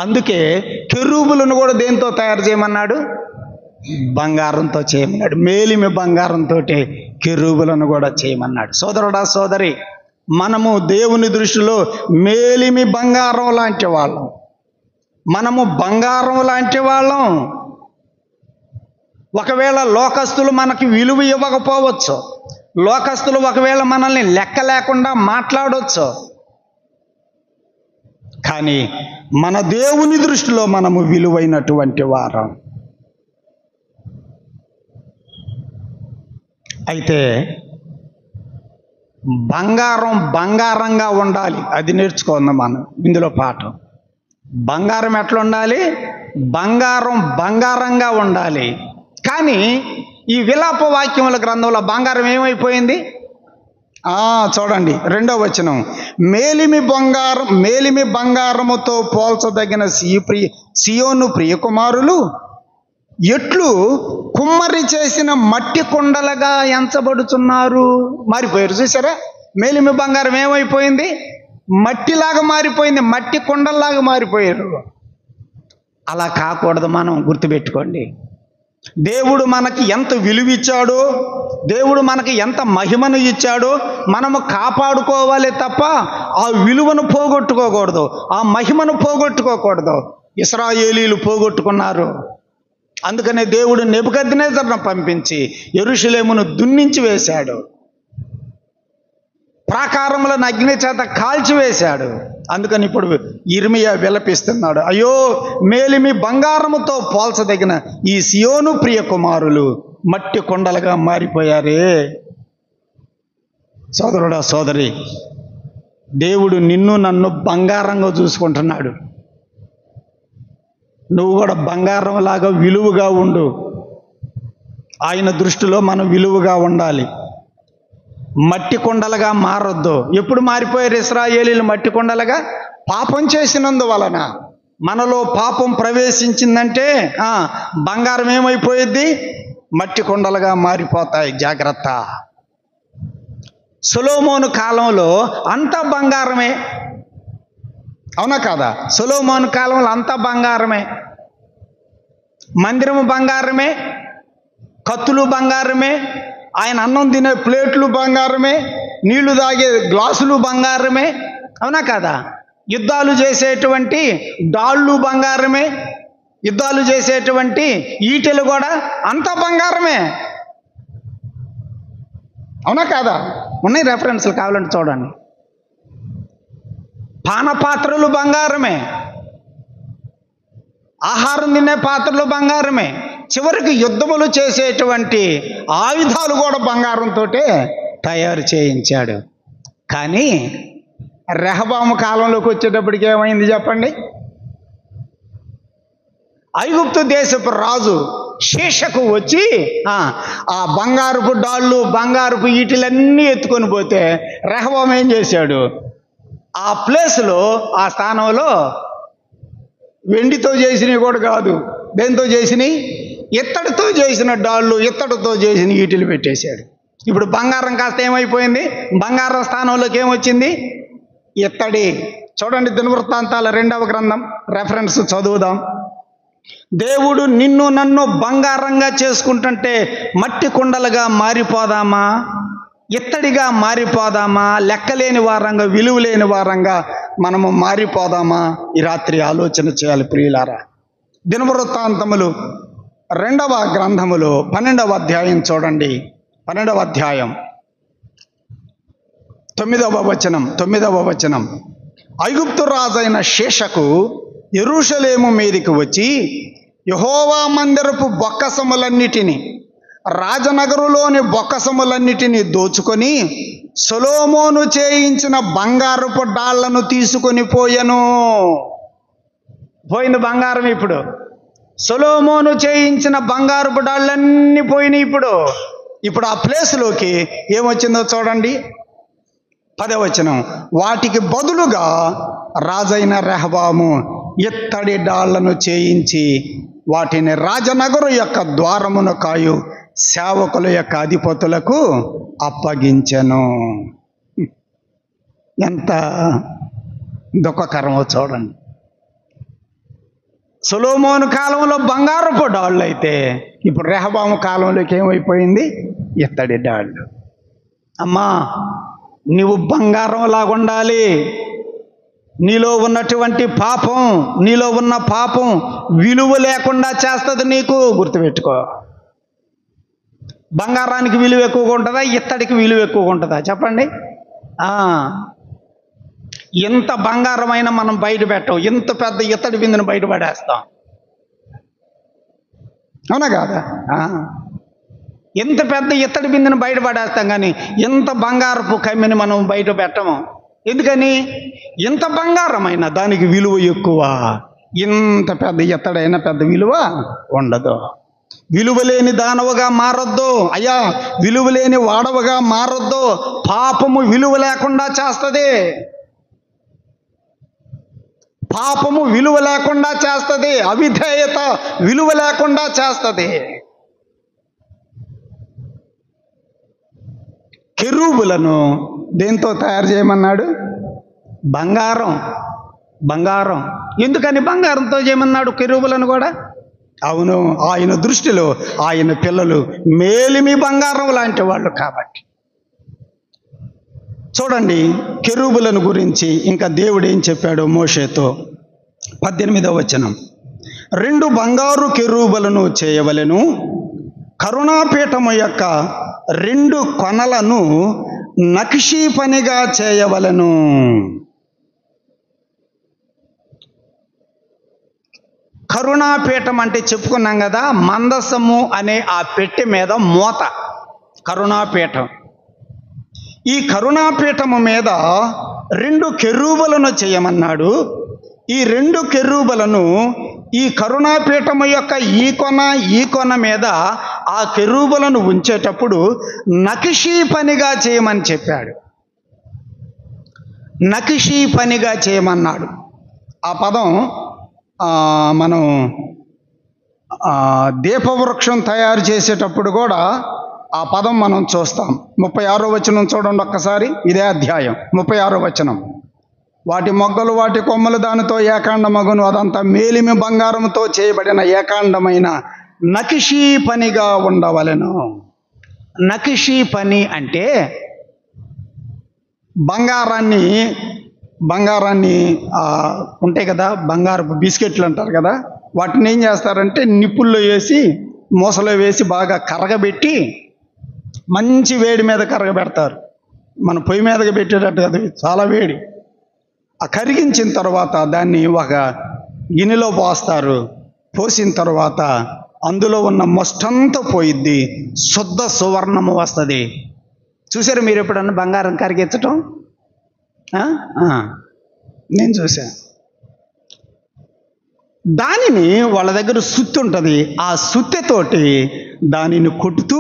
S1: అందుకే కెరూబులను కూడా దేంతో తయారు చేయమన్నాడు? బంగారంతో చేయమన్నాడు. మేలిమి బంగారంతో కెరూబులను కూడా చేయమన్నాడు. సోదరుడా, సోదరి, మనము దేవుని దృష్టిలో మేలిమి బంగారం లాంటి వాళ్ళం. మనము బంగారం లాంటి వాళ్ళం. ఒకవేళ లోకస్తులు మనకి విలువ ఇవ్వకపోవచ్చు, లోకస్తులు ఒకవేళ మనల్ని లెక్క లేకుండా మాట్లాడవచ్చు, కానీ మన దేవుని దృష్టిలో మనము విలువైనటువంటి వారం. అయితే బంగారం బంగారంగా ఉండాలి, అది నేర్చుకుందాం మనం ఇందులో పాఠం. బంగారం ఎట్లా ఉండాలి? బంగారం బంగారంగా ఉండాలి. కానీ ఈ విలాప వాక్యముల గ్రంథంలో బంగారం ఏమైపోయింది? చూడండి 2వ వచనం, మేలిమి బంగారముతో పోల్చదగిన సియోను ప్రియకుమారులు ఎట్లు కుమ్మరి చేసిన మట్టి కుండలుగా ఎంచబడుచున్నారు. మారిపోయారు. చూసారా? మేలిమి బంగారం ఏమైపోయింది? మట్టిలాగా మారిపోయింది, మట్టి కుండల్లాగా మారిపోయారు. అలా కాకూడదు. మనం గుర్తుపెట్టుకోండి, దేవుడు మనకి ఎంత విలువ ఇచ్చాడో, దేవుడు మనకి ఎంత మహిమను ఇచ్చాడో మనము కాపాడుకోవాలి తప్ప ఆ విలువను పోగొట్టుకోకూడదు, ఆ మహిమను పోగొట్టుకోకూడదు. ఇశ్రాయేలీలు పోగొట్టుకున్నారు. అందుకనే దేవుడు నెబుకద్నెజరును పంపించి యెరూషలేమును దున్నించి వేశాడు, ప్రాకారములను అగ్ని చేత కాల్చివేశాడు. అందుకని ఇప్పుడు ఇర్మియా విలపిస్తున్నాడు, అయ్యో మేలిమి బంగారముతో పోల్చదగిన ఈ సియోను ప్రియ కుమారులు మట్టి కొండలుగా మారిపోయారే. సోదరుడా, సోదరి, దేవుడు నిన్ను నన్ను బంగారంగా చూసుకుంటున్నాడు. నువ్వు కూడా బంగారం లాగా విలువగా ఉండు. ఆయన దృష్టిలో మనం విలువగా ఉండాలి, మట్టి కొండలుగా మారొద్దు. ఎప్పుడు మారిపోయారు ఇశ్రాయేలీలు మట్టి కొండలుగా? పాపం చేసినందువలన. మనలో పాపం ప్రవేశించిందంటే బంగారం ఏమైపోయిద్ది? మట్టి కొండలుగా మారిపోతాయి. జాగ్రత్త. సొలొమోను కాలంలో అంతా బంగారమే, అవునా కాదా? సొలొమోను కాలంలో అంతా బంగారమే, మందిరము బంగారమే, కత్తులు బంగారమే, ఆయన అన్నం తినే ప్లేట్లు బంగారమే, నీళ్లు తాగే గ్లాసులు బంగారమే, అవునా కాదా? యుద్ధాలు చేసేటువంటి డాళ్ళు బంగారమే, యుద్ధాలు చేసేటువంటి ఈటెలు కూడా అంతా బంగారమే, అవునా కాదా? ఉన్నాయి రెఫరెన్స్లు, కావాలంటే చూడండి. పానపాత్రలు బంగారమే, ఆహారం తినే పాత్రలు బంగారమే, చివరికి యుద్ధములు చేసేటువంటి ఆయుధాలు కూడా బంగారంతో తయారు చేయించాడు. కానీ రెహబాము కాలంలోకి వచ్చేటప్పటికి ఏమైంది చెప్పండి? ఐగుప్తు దేశపు రాజు శేషకు వచ్చి ఆ బంగారపు డాళ్ళు, బంగారపు ఈటిలన్నీ ఎత్తుకొని పోతే రెహబాము ఏం చేశాడు? ఆ ప్లేస్లో, ఆ స్థానంలో వెండితో చేసినవి కూడా కాదు, దేంతో చేసినవి? ఇత్తడితో చేసిన డాళ్ళు, ఇత్తడితో చేసిన ఈటిలు పెట్టేశాడు. ఇప్పుడు బంగారం కాస్త ఏమైపోయింది? బంగారం స్థానంలోకి ఏమొచ్చింది? ఇత్తడి. చూడండి, దినవృత్తాంతాల 2వ గ్రంథం రెఫరెన్స్ చదువుదాం. దేవుడు నిన్ను నన్ను బంగారంగా చేసుకుంటుంటే మట్టి కుండలుగా మారిపోదామా? ఇత్తడిగా మారిపోదామా? లెక్కలేని వారంగా, విలువ లేని వారంగా మనము మారిపోదామా? ఈ రాత్రి ఆలోచన చేయాలి ప్రియులారా. దినవృత్తాంతములు 2వ గ్రంథములో 12వ అధ్యాయం చూడండి. 12వ అధ్యాయం 9వ వచనం. ఐగుప్తు రాజైన శేషకు యెరూషలేము మీదికి వచ్చి యెహోవా మందిరపు బొక్కసములన్నిటినీ, రాజనగరులోని బొక్కసములన్నిటినీ దోచుకొని సొలొమోను చేయించిన బంగారపు డాళ్లను తీసుకొని పోయెను. పోయింది బంగారం. ఇప్పుడు సొలొమోను చేయించిన బంగారపు డాళ్ళన్నీ పోయినాయి. ఇప్పుడు ఆ ప్లేస్లోకి ఏమొచ్చిందో చూడండి. 10వ వచనం. వాటికి బదులుగా రాజైన రెహబాము ఇత్తడి డాళ్లను చేయించి వాటిని రాజనగరు యొక్క ద్వారమును కాయు సేవకుల యొక్క అధిపతులకు అప్పగించెను. ఎంత దుఃఖకరమో చూడండి. సొలొమోను కాలంలో బంగారపు డాళ్ళు అయితే ఇప్పుడు రెహబాము కాలంలోకి ఏమైపోయింది? ఇత్తడి డాళ్ళు. అమ్మా, నీవు బంగారం లాగుండాలి. నీలో ఉన్నటువంటి పాపం, నీలో ఉన్న పాపం విలువ లేకుండా చేస్తుంది నీకు. గుర్తుపెట్టుకో. బంగారానికి విలువ ఎక్కువగా ఉంటుందా, ఇత్తడికి విలువ ఎక్కువగా ఉంటుందా చెప్పండి? ఎంత బంగారమైనా మనం బయట పెట్టం, ఎంత పెద్ద ఇత్తడి బిందును బయట పడేస్తాం, అవునా కాదా? ఎంత పెద్ద ఇత్తడి బిందును బయట పడేస్తాం, కానీ ఎంత బంగారపు కమ్మిని మనం బయట పెట్టము. ఎందుకని? ఎంత బంగారమైనా దానికి విలువ ఎక్కువ, ఇంత పెద్ద ఇత్తడైనా పెద్ద విలువ ఉండదు. విలువలేని దానవుగా మారొద్దు అయ్యా, విలువలేని వాడవుగా మారొద్దు. పాపము విలువ లేకుండా చేస్తుంది, పాపము విలువ లేకుండా చేస్తుంది, అవిధేయత విలువ లేకుండా చేస్తుంది. కెరూబులను దేంతో తయారు చేయమన్నాడు? బంగారం. ఎందుకని బంగారంతో చేయమన్నాడు కెరూబులను కూడా? అవును, ఆయన దృష్టిలో ఆయన పిల్లలు మేలిమి బంగారం లాంటి వాళ్ళు కాబట్టి. చూడండి కెరూబులను గురించి ఇంకా దేవుడు ఏం చెప్పాడో మోషేతో. 18వ వచనం, 2 బంగారు కెరూబులను చేయవలెను, కరుణాపీఠము యొక్క 2 కొనలను నక్షీ పనిగా చేయవలెను. కరుణాపీఠం అంటే చెప్పుకున్నాం కదా, మందసము అనే ఆ పెట్టె మీద మూత కరుణాపీఠం. ఈ కరుణాపీఠము మీద 2 కెరూబులను చేయమన్నాడు. ఈ 2 కెరూబులను ఈ కరుణాపీఠము యొక్క ఈ కొన మీద ఆ కెరూబులను ఉంచేటప్పుడు నక్షీ పనిగా చేయమని చెప్పాడు. నక్షీ పనిగా చేయమన్నాడు. ఆ పదం మనం దీపవృక్షం తయారు చేసేటప్పుడు కూడా ఆ పదం మనం చూస్తాం. 36వ వచనం చూడండి ఒక్కసారి, ఇదే అధ్యాయం 36వ వచనం. వాటి మొగ్గలు వాటి కొమ్మలు దానితో ఏకాండమగును, అదంతా మేలిమి బంగారంతో చేయబడిన ఏకాండమైన నక్షీ పనిగా ఉండవలెను. నక్షీ పని అంటే బంగారాన్ని ఉంటాయి కదా, బంగారపు బిస్కెట్లు అంటారు కదా, వాటిని ఏం చేస్తారంటే నిప్పుల్లో వేసి మూసలో వేసి బాగా కరగబెట్టి మంచి వేడి మీద కరగబెడతారు. మన పొయ్యి మీదకి పెట్టేటట్టు కదా, చాలా వేడి. ఆ కరిగించిన తర్వాత దాన్ని ఒక గిన్నెలో పోస్తారు. పోసిన తర్వాత అందులో ఉన్న మొస్టంతా పోయిద్ది, శుద్ధ సువర్ణము వస్తుంది. చూసారు మీరు ఎప్పుడన్నా బంగారం కరిగించటం? నేను చూశాను. దానిని వాళ్ళ దగ్గర సుత్తి ఉంటుంది, ఆ సుత్తెతోటి దానిని కొట్టుతూ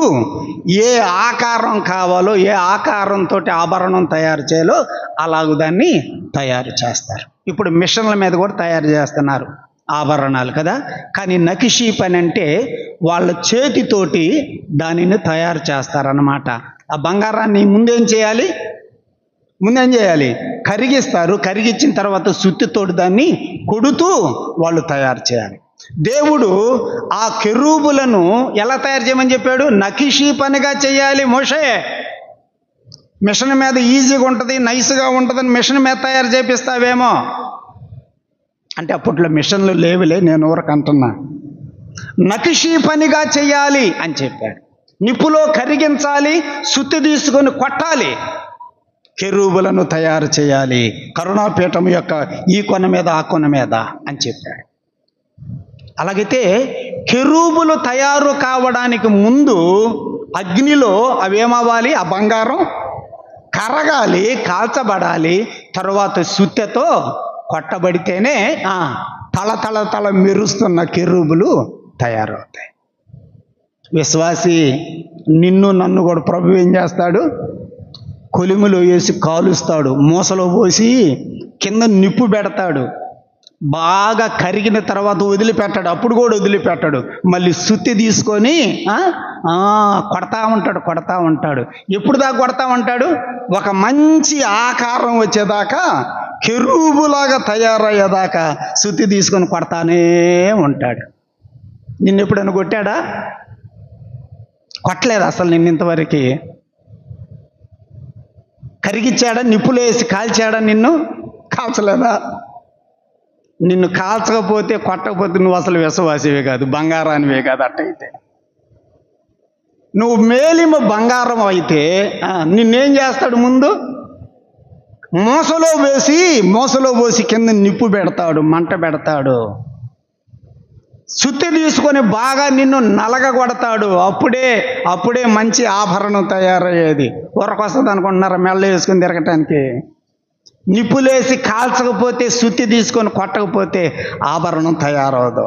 S1: ఏ ఆకారం కావాలో, ఏ ఆకారంతో ఆభరణం తయారు చేయాలో అలాగూ దాన్ని తయారు చేస్తారు. ఇప్పుడు మిషన్ల మీద కూడా తయారు చేస్తున్నారు ఆభరణాలు కదా. కానీ నక్షీ పని అంటే వాళ్ళ చేతితోటి దానిని తయారు చేస్తారన్నమాట. ఆ బంగారాన్ని ముందేం చేయాలి? కరిగిస్తారు. కరిగించిన తర్వాత సుత్తితోటి దాన్ని కొడుతూ వాళ్ళు తయారు చేయాలి. దేవుడు ఆ కెరూబులను ఎలా తయారు చేయమని చెప్పాడు? నక్షీ పనిగా చేయాలి. మోషే మిషన్ మీద ఈజీగా ఉంటుంది, నైస్గా ఉంటుందని మిషన్ మీద తయారు చేపిస్తావేమో అంటే అప్పట్లో మిషన్లు లేవులే, నేను ఊరకంటున్నా. నక్షీ పనిగా చేయాలి అని చెప్పాడు. నిప్పులో కరిగించాలి, సుత్తి తీసుకొని కొట్టాలి, కెరూబులను తయారు చేయాలి కరుణాపీఠం యొక్క ఈ కొన మీద ఆ కొన మీద అని చెప్పాడు. అలాగైతే కెరూబులు తయారు కావడానికి ముందు అగ్నిలో అవేమవ్వాలి? ఆ బంగారం కరగాలి, కాల్చబడాలి. తరువాత సుత్తెతో కొట్టబడితేనే తల మెరుస్తున్న కెరూబులు తయారవుతాయి. విశ్వాసి నిన్ను నన్ను కూడా ప్రభు ఏం చేస్తాడు? కొలిమిలో వేసి కాలుస్తాడు, మూసలో పోసి కింద నిప్పు పెడతాడు. బాగా కరిగిన తర్వాత వదిలిపెట్టాడు, అప్పుడు కూడా వదిలిపెట్టాడు. మళ్ళీ సుత్తి తీసుకొని కొడతా ఉంటాడు. ఎప్పుడు దాకా కొడతా ఉంటాడు? ఒక మంచి ఆకారం వచ్చేదాకా, కెరూబులాగా తయారయ్యేదాకా సుత్తి తీసుకొని కొడతానే ఉంటాడు. నిన్ను ఎప్పుడైనా కొట్టాడా? కొట్టలేదు అసలు నిన్ను ఇంతవరకు. కరిగిచ్చాడా? నిప్పులో వేసి కాల్చాడా? నిన్ను కాల్చలేదా? నిన్ను కాల్చకపోతే, కొట్టకపోతే నువ్వు అసలు విశ్వాసివే కాదు, బంగారానివే కాదు. అట్టయితే నువ్వు మేలిమ బంగారం అయితే నిన్నేం చేస్తాడు? ముందు మోసలో పోసి కింద నిప్పు పెడతాడు, మంట పెడతాడు. సుత్తి తీసుకొని బాగా నిన్ను నలగగొడతాడు. అప్పుడే మంచి ఆభరణం తయారయ్యేది. ఊరకొస్తుంది అనుకుంటున్నారా మెల్ల వేసుకుని తిరగటానికి? నిప్పులేసి కాల్చకపోతే, సుత్తి తీసుకొని కొట్టకపోతే ఆభరణం తయారవదు.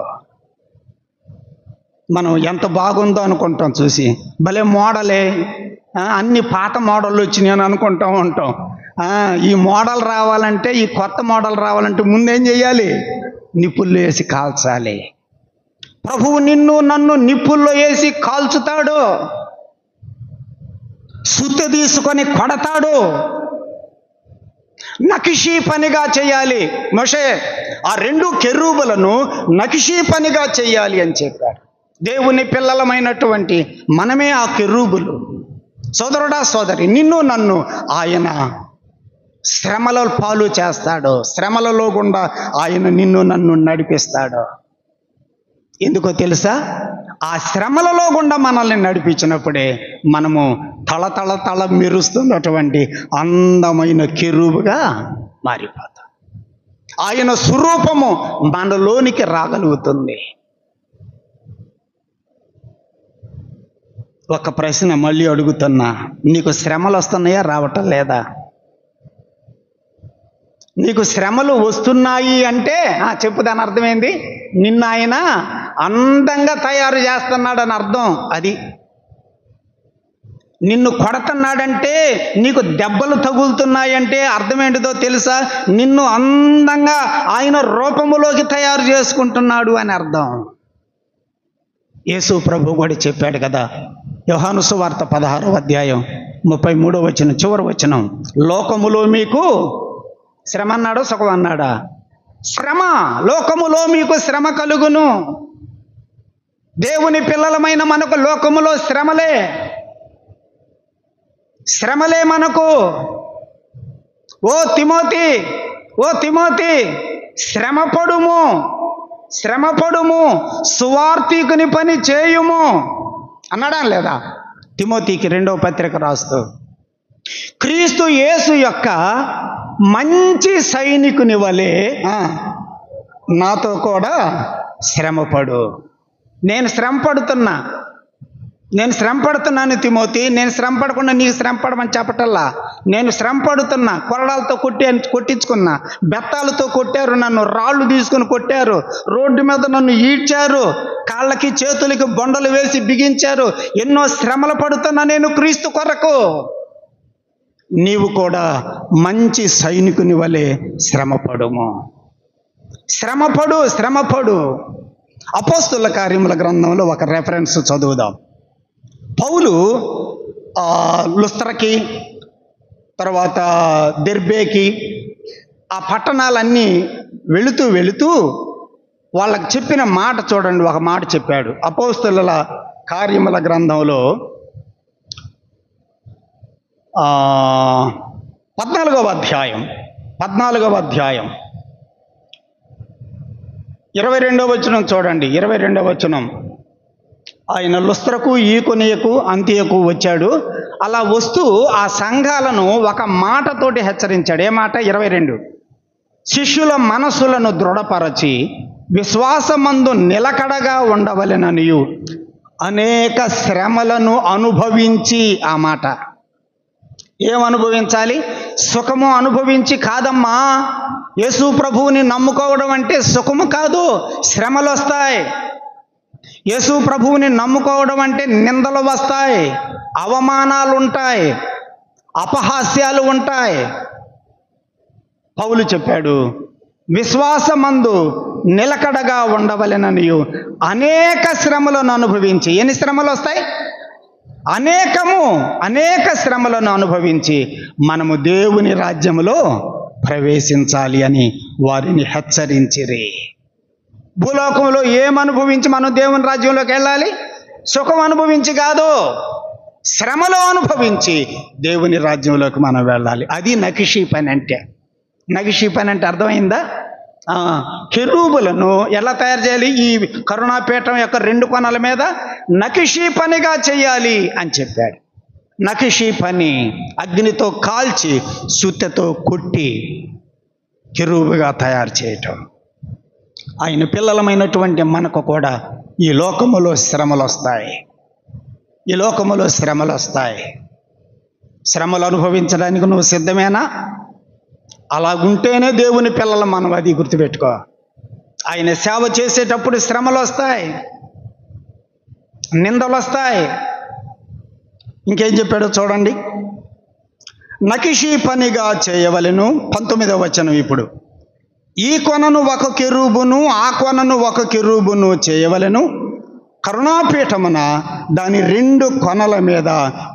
S1: మనం ఎంత బాగుందో అనుకుంటాం చూసి, భలే మోడలే, అన్ని పాత మోడళ్ళు వచ్చినాయి అని అనుకుంటూ ఉంటాం. ఈ మోడల్ రావాలంటే, ఈ కొత్త మోడల్ రావాలంటే ముందేం చేయాలి? నిప్పుల్లో వేసి కాల్చాలి. ప్రభువు నిన్ను నన్ను నిప్పుల్లో వేసి కాల్చుతాడు, సుత్తి తీసుకొని కొడతాడు. నకిషీ పనిగా చేయాలి. మోషే ఆ 2 కెరూబులను నకిషీ పనిగా చేయాలి అని చెప్పాడు. దేవుని పిల్లలమైనటువంటి మనమే ఆ కెరూబులు. సోదరుడా సోదరి, నిన్ను నన్ను ఆయన శ్రమల పాలు చేస్తాడు. శ్రమలలో గుండా ఆయన నిన్ను నన్ను నడిపిస్తాడు. ఎందుకో తెలుసా? ఆ శ్రమలలో గుండా మనల్ని నడిపించినప్పుడే మనము తళ మెరుస్తున్నటువంటి అందమైన కెరూబుగా మారిపోతాం. ఆయన స్వరూపము మనలోనికి రాగలుగుతుంది. ఒక ప్రశ్న మళ్ళీ అడుగుతున్నా, నీకు శ్రమలు వస్తున్నాయా? రావటం లేదా? నీకు శ్రమలు వస్తున్నాయి అంటే చెప్పు, దాని అర్థమైంది? నిన్ను ఆయన అందంగా తయారు చేస్తున్నాడని అర్థం. అది నిన్ను కొడుతున్నాడంటే, నీకు దెబ్బలు తగులుతున్నాయంటే అర్థం ఏంటిదో తెలుసా? నిన్ను అందంగా ఆయన రూపములోకి తయారు చేసుకుంటున్నాడు అని అర్థం. యేసు ప్రభు కూడా చెప్పాడు కదా, యోహాను సువార్త 16వ అధ్యాయం 33వ వచనం చివరి వచనం, లోకములో మీకు శ్రమ అన్నాడు, సుఖం అన్నాడా? శ్రమ. లోకములో మీకు శ్రమ కలుగును. దేవుని పిల్లలమైన మనకు లోకములో శ్రమలే మనకు. ఓ తిమోతి శ్రమపడుము, సువార్తికుని పని చేయుము అన్నాడా లేదా? తిమోతికి 2వ పత్రిక రాస్తూ, క్రీస్తు యేసు యొక్క మంచి సైనికుని వలె నాతో కూడా శ్రమపడు. నేను శ్రమ పడుతున్నాను తిమోతి. నేను శ్రమ పడకుండా నీకు శ్రమ పడమని చెప్పటల్లా. నేను శ్రమ పడుతున్నా. కొరడాలతో కొట్టించుకున్నా, బెత్తాలతో కొట్టారు నన్ను, రాళ్ళు తీసుకుని కొట్టారు, రోడ్డు మీద నన్ను ఈడ్చారు, కాళ్ళకి చేతులకి బొండలు వేసి బిగించారు. ఎన్నో శ్రమలు పడుతున్నా నేను క్రీస్తు కొరకు. నీవు కూడా మంచి సైనికుని వలె శ్రమపడు. అపోస్తుల కార్యముల గ్రంథంలో ఒక రెఫరెన్స్ చదువుదాం. పౌలు లుస్త్రకి, తర్వాత దెర్బేకి, ఆ పట్టణాలన్నీ వెళుతూ వాళ్ళకి చెప్పిన మాట చూడండి. ఒక మాట చెప్పాడు. అపోస్తుల కార్యముల గ్రంథంలో 14వ అధ్యాయం 22వ వచనం చూడండి. 22వ వచనం, ఆయన లుస్త్రకు, ఈకొనియకు, అంతియకు వచ్చాడు. అలా వస్తూ ఆ సంఘాలను ఒక మాటతోటి హెచ్చరించాడు. ఏ మాట? 22, శిష్యుల మనస్సులను దృఢపరచి విశ్వాసమందు నిలకడగా ఉండవలెననియు అనేక శ్రమలను అనుభవించి. ఆ మాట ఏం అనుభవించాలి? సుఖము అనుభవించి కాదమ్మా. యేసు ప్రభువుని నమ్ముకోవడం అంటే సుఖము కాదు, శ్రమలు వస్తాయి. యేసు ప్రభువుని నమ్ముకోవడం అంటే నిందలు వస్తాయి, అవమానాలు ఉంటాయి, అపహాస్యాలు ఉంటాయి. పౌలు చెప్పాడు, విశ్వాసమందు నిలకడగా ఉండవలెననియు అనేక శ్రమలను అనుభవించి. ఎన్ని శ్రమలు వస్తాయి? అనేక శ్రమలను అనుభవించి మనము దేవుని రాజ్యములో ప్రవేశించాలి అని వారిని హెచ్చరించిరి. భూలోకంలో ఏమనుభవించి మనం దేవుని రాజ్యంలోకి వెళ్ళాలి? సుఖం అనుభవించి కాదు, శ్రమలో అనుభవించి దేవుని రాజ్యంలోకి మనం వెళ్ళాలి. అది నకిషీ పని అంటే. నకిషీ పని అంటే అర్థమైందా? కెరూబులను ఎలా తయారు చేయాలి? ఈ కరుణాపీఠం యొక్క 2 కొనల మీద నకిషీ పనిగా చేయాలి అని చెప్పాడు. నకిషీ పని, అగ్నితో కాల్చి సుత్తెతో కొట్టి కెరూబుగా తయారు చేయటం. ఆయన పిల్లలమైనటువంటి మనకు కూడా ఈ లోకములో శ్రమలు వస్తాయి. ఈ లోకములో శ్రమలు వస్తాయి. శ్రమలు అనుభవించడానికి నువ్వు సిద్ధమేనా? అలాగుంటేనే దేవుని పిల్లలు మనం, అది గుర్తుపెట్టుకో. ఆయన సేవ చేసేటప్పుడు శ్రమలు వస్తాయి, నిందలు వస్తాయి. ఇంకేం చెప్పాడో చూడండి. నకిషీ పనిగా చేయవలెను. 19వ వచనం. ఇప్పుడు ఈ కొనను ఒక కెరూబును, ఆ కొనను ఒక కెరూబును చేయవలెను. కరుణాపీఠమున దాని 2 కొనల మీద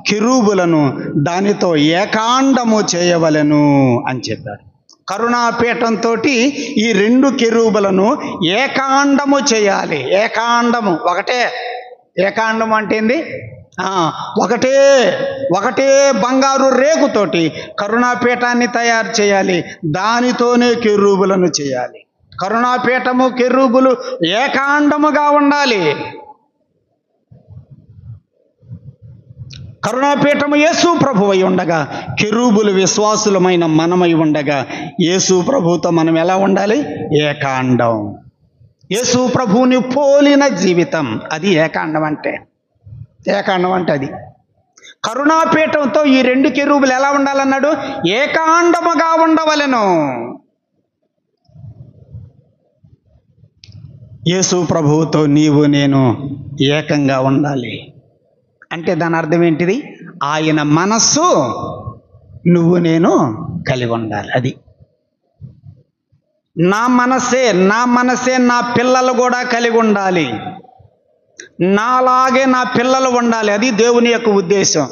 S1: కెరూబులను దానితో ఏకాండము చేయవలెను అని చెప్పాడు. కరుణాపీఠంతో ఈ 2 కెరూబులను ఏకాండము చేయాలి. ఏకాండము ఒకటే. ఏకాండం అంటే ఏంది? ఒకటే బంగారు రేకుతోటి కరుణాపీఠాన్ని తయారు చేయాలి. దానితోనే కెరూబులను చేయాలి. కరుణాపీఠము, కెరూబులు ఏకాండముగా ఉండాలి. కరుణాపీఠము యేసు ప్రభువై ఉండగా, కెరూబులు విశ్వాసులమైన మనమై ఉండగా, యేసు ప్రభువుతో మనం ఎలా ఉండాలి? ఏకాండం. యేసు ప్రభువుని పోలిన జీవితం, అది ఏకాండం అంటే. ఏకాండం అంటే అది. కరుణాపీఠంతో ఈ 2 కెరూబులు ఎలా ఉండాలన్నాడు? ఏకాండముగా ఉండవలెను. యేసు ప్రభువుతో నీవు నేను ఏకంగా ఉండాలి అంటే దాని అర్థం ఏంటిది? ఆయన మనస్సు నువ్వు నేను కలిగి ఉండాలి. అది నా మనసే నా పిల్లలు కూడా కలిగి ఉండాలి. నాలాగే నా పిల్లలు ఉండాలి. అది దేవుని యొక్క ఉద్దేశం.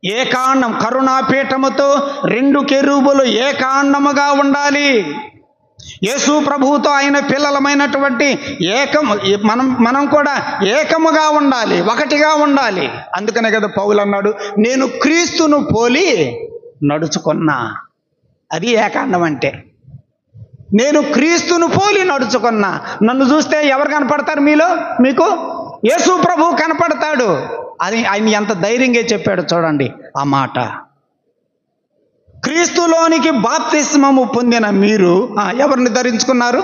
S1: ఏకాండం. కరుణాపీఠముతో 2 కెరూబులు ఏకాండముగా ఉండాలి. యేసు ప్రభువుతో ఆయన పిల్లలమైనటువంటి మనం కూడా ఏకముగా ఉండాలి, ఒకటిగా ఉండాలి. అందుకనే కదా పౌలు అన్నాడు, నేను క్రీస్తును పోలి నడుచుకున్నా. అది ఏకాండం అంటే. నేను క్రీస్తును పోలి నడుచుకున్నా. నన్ను చూస్తే ఎవరు కనపడతారు మీకు? యేసు ప్రభువు కనపడతాడు. అది ఆయన ఎంత ధైర్యంగా చెప్పాడు చూడండి ఆ మాట. క్రీస్తులోనికి బాప్తిస్మము పొందిన మీరు ఎవరిని ధరించుకున్నారు?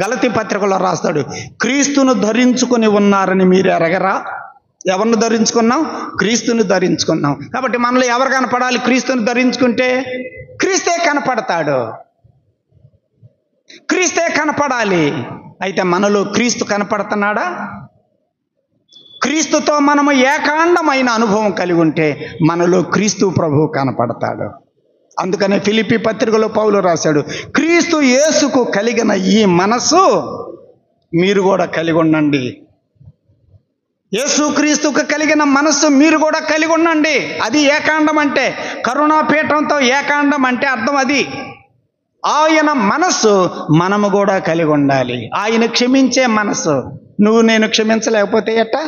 S1: గలతీ పత్రికలో రాస్తాడు, క్రీస్తును ధరించుకుని ఉన్నారని మీరు ఎరగరా? ఎవరిని ధరించుకున్నాం? క్రీస్తుని ధరించుకున్నాం. కాబట్టి మనలో ఎవరు కనపడాలి? క్రీస్తుని ధరించుకుంటే క్రీస్తే కనపడతాడు. క్రీస్తే కనపడాలి. అయితే మనలో క్రీస్తు కనపడుతున్నాడా? క్రీస్తుతో మనము ఏకాండమైన అనుభవం కలిగి ఉంటే మనలో క్రీస్తు ప్రభువు కనపడతాడు. అందుకనే ఫిలిప్పీ పత్రికలో పౌలు రాశాడు, క్రీస్తు యేసుకు కలిగిన ఈ మనస్సు మీరు కూడా కలిగి ఉండండి. యేసు క్రీస్తుకు కలిగిన మనస్సు మీరు కూడా కలిగి ఉండండి. అది ఏకాండం అంటే. కరుణాపీఠంతో ఏకాండం అంటే అర్థం అది. ఆయన మనస్సు మనము కూడా కలిగి ఉండాలి. ఆయన క్షమించే మనస్సు. నువ్వు నేను క్షమించలేకపోతే ఎట్టా?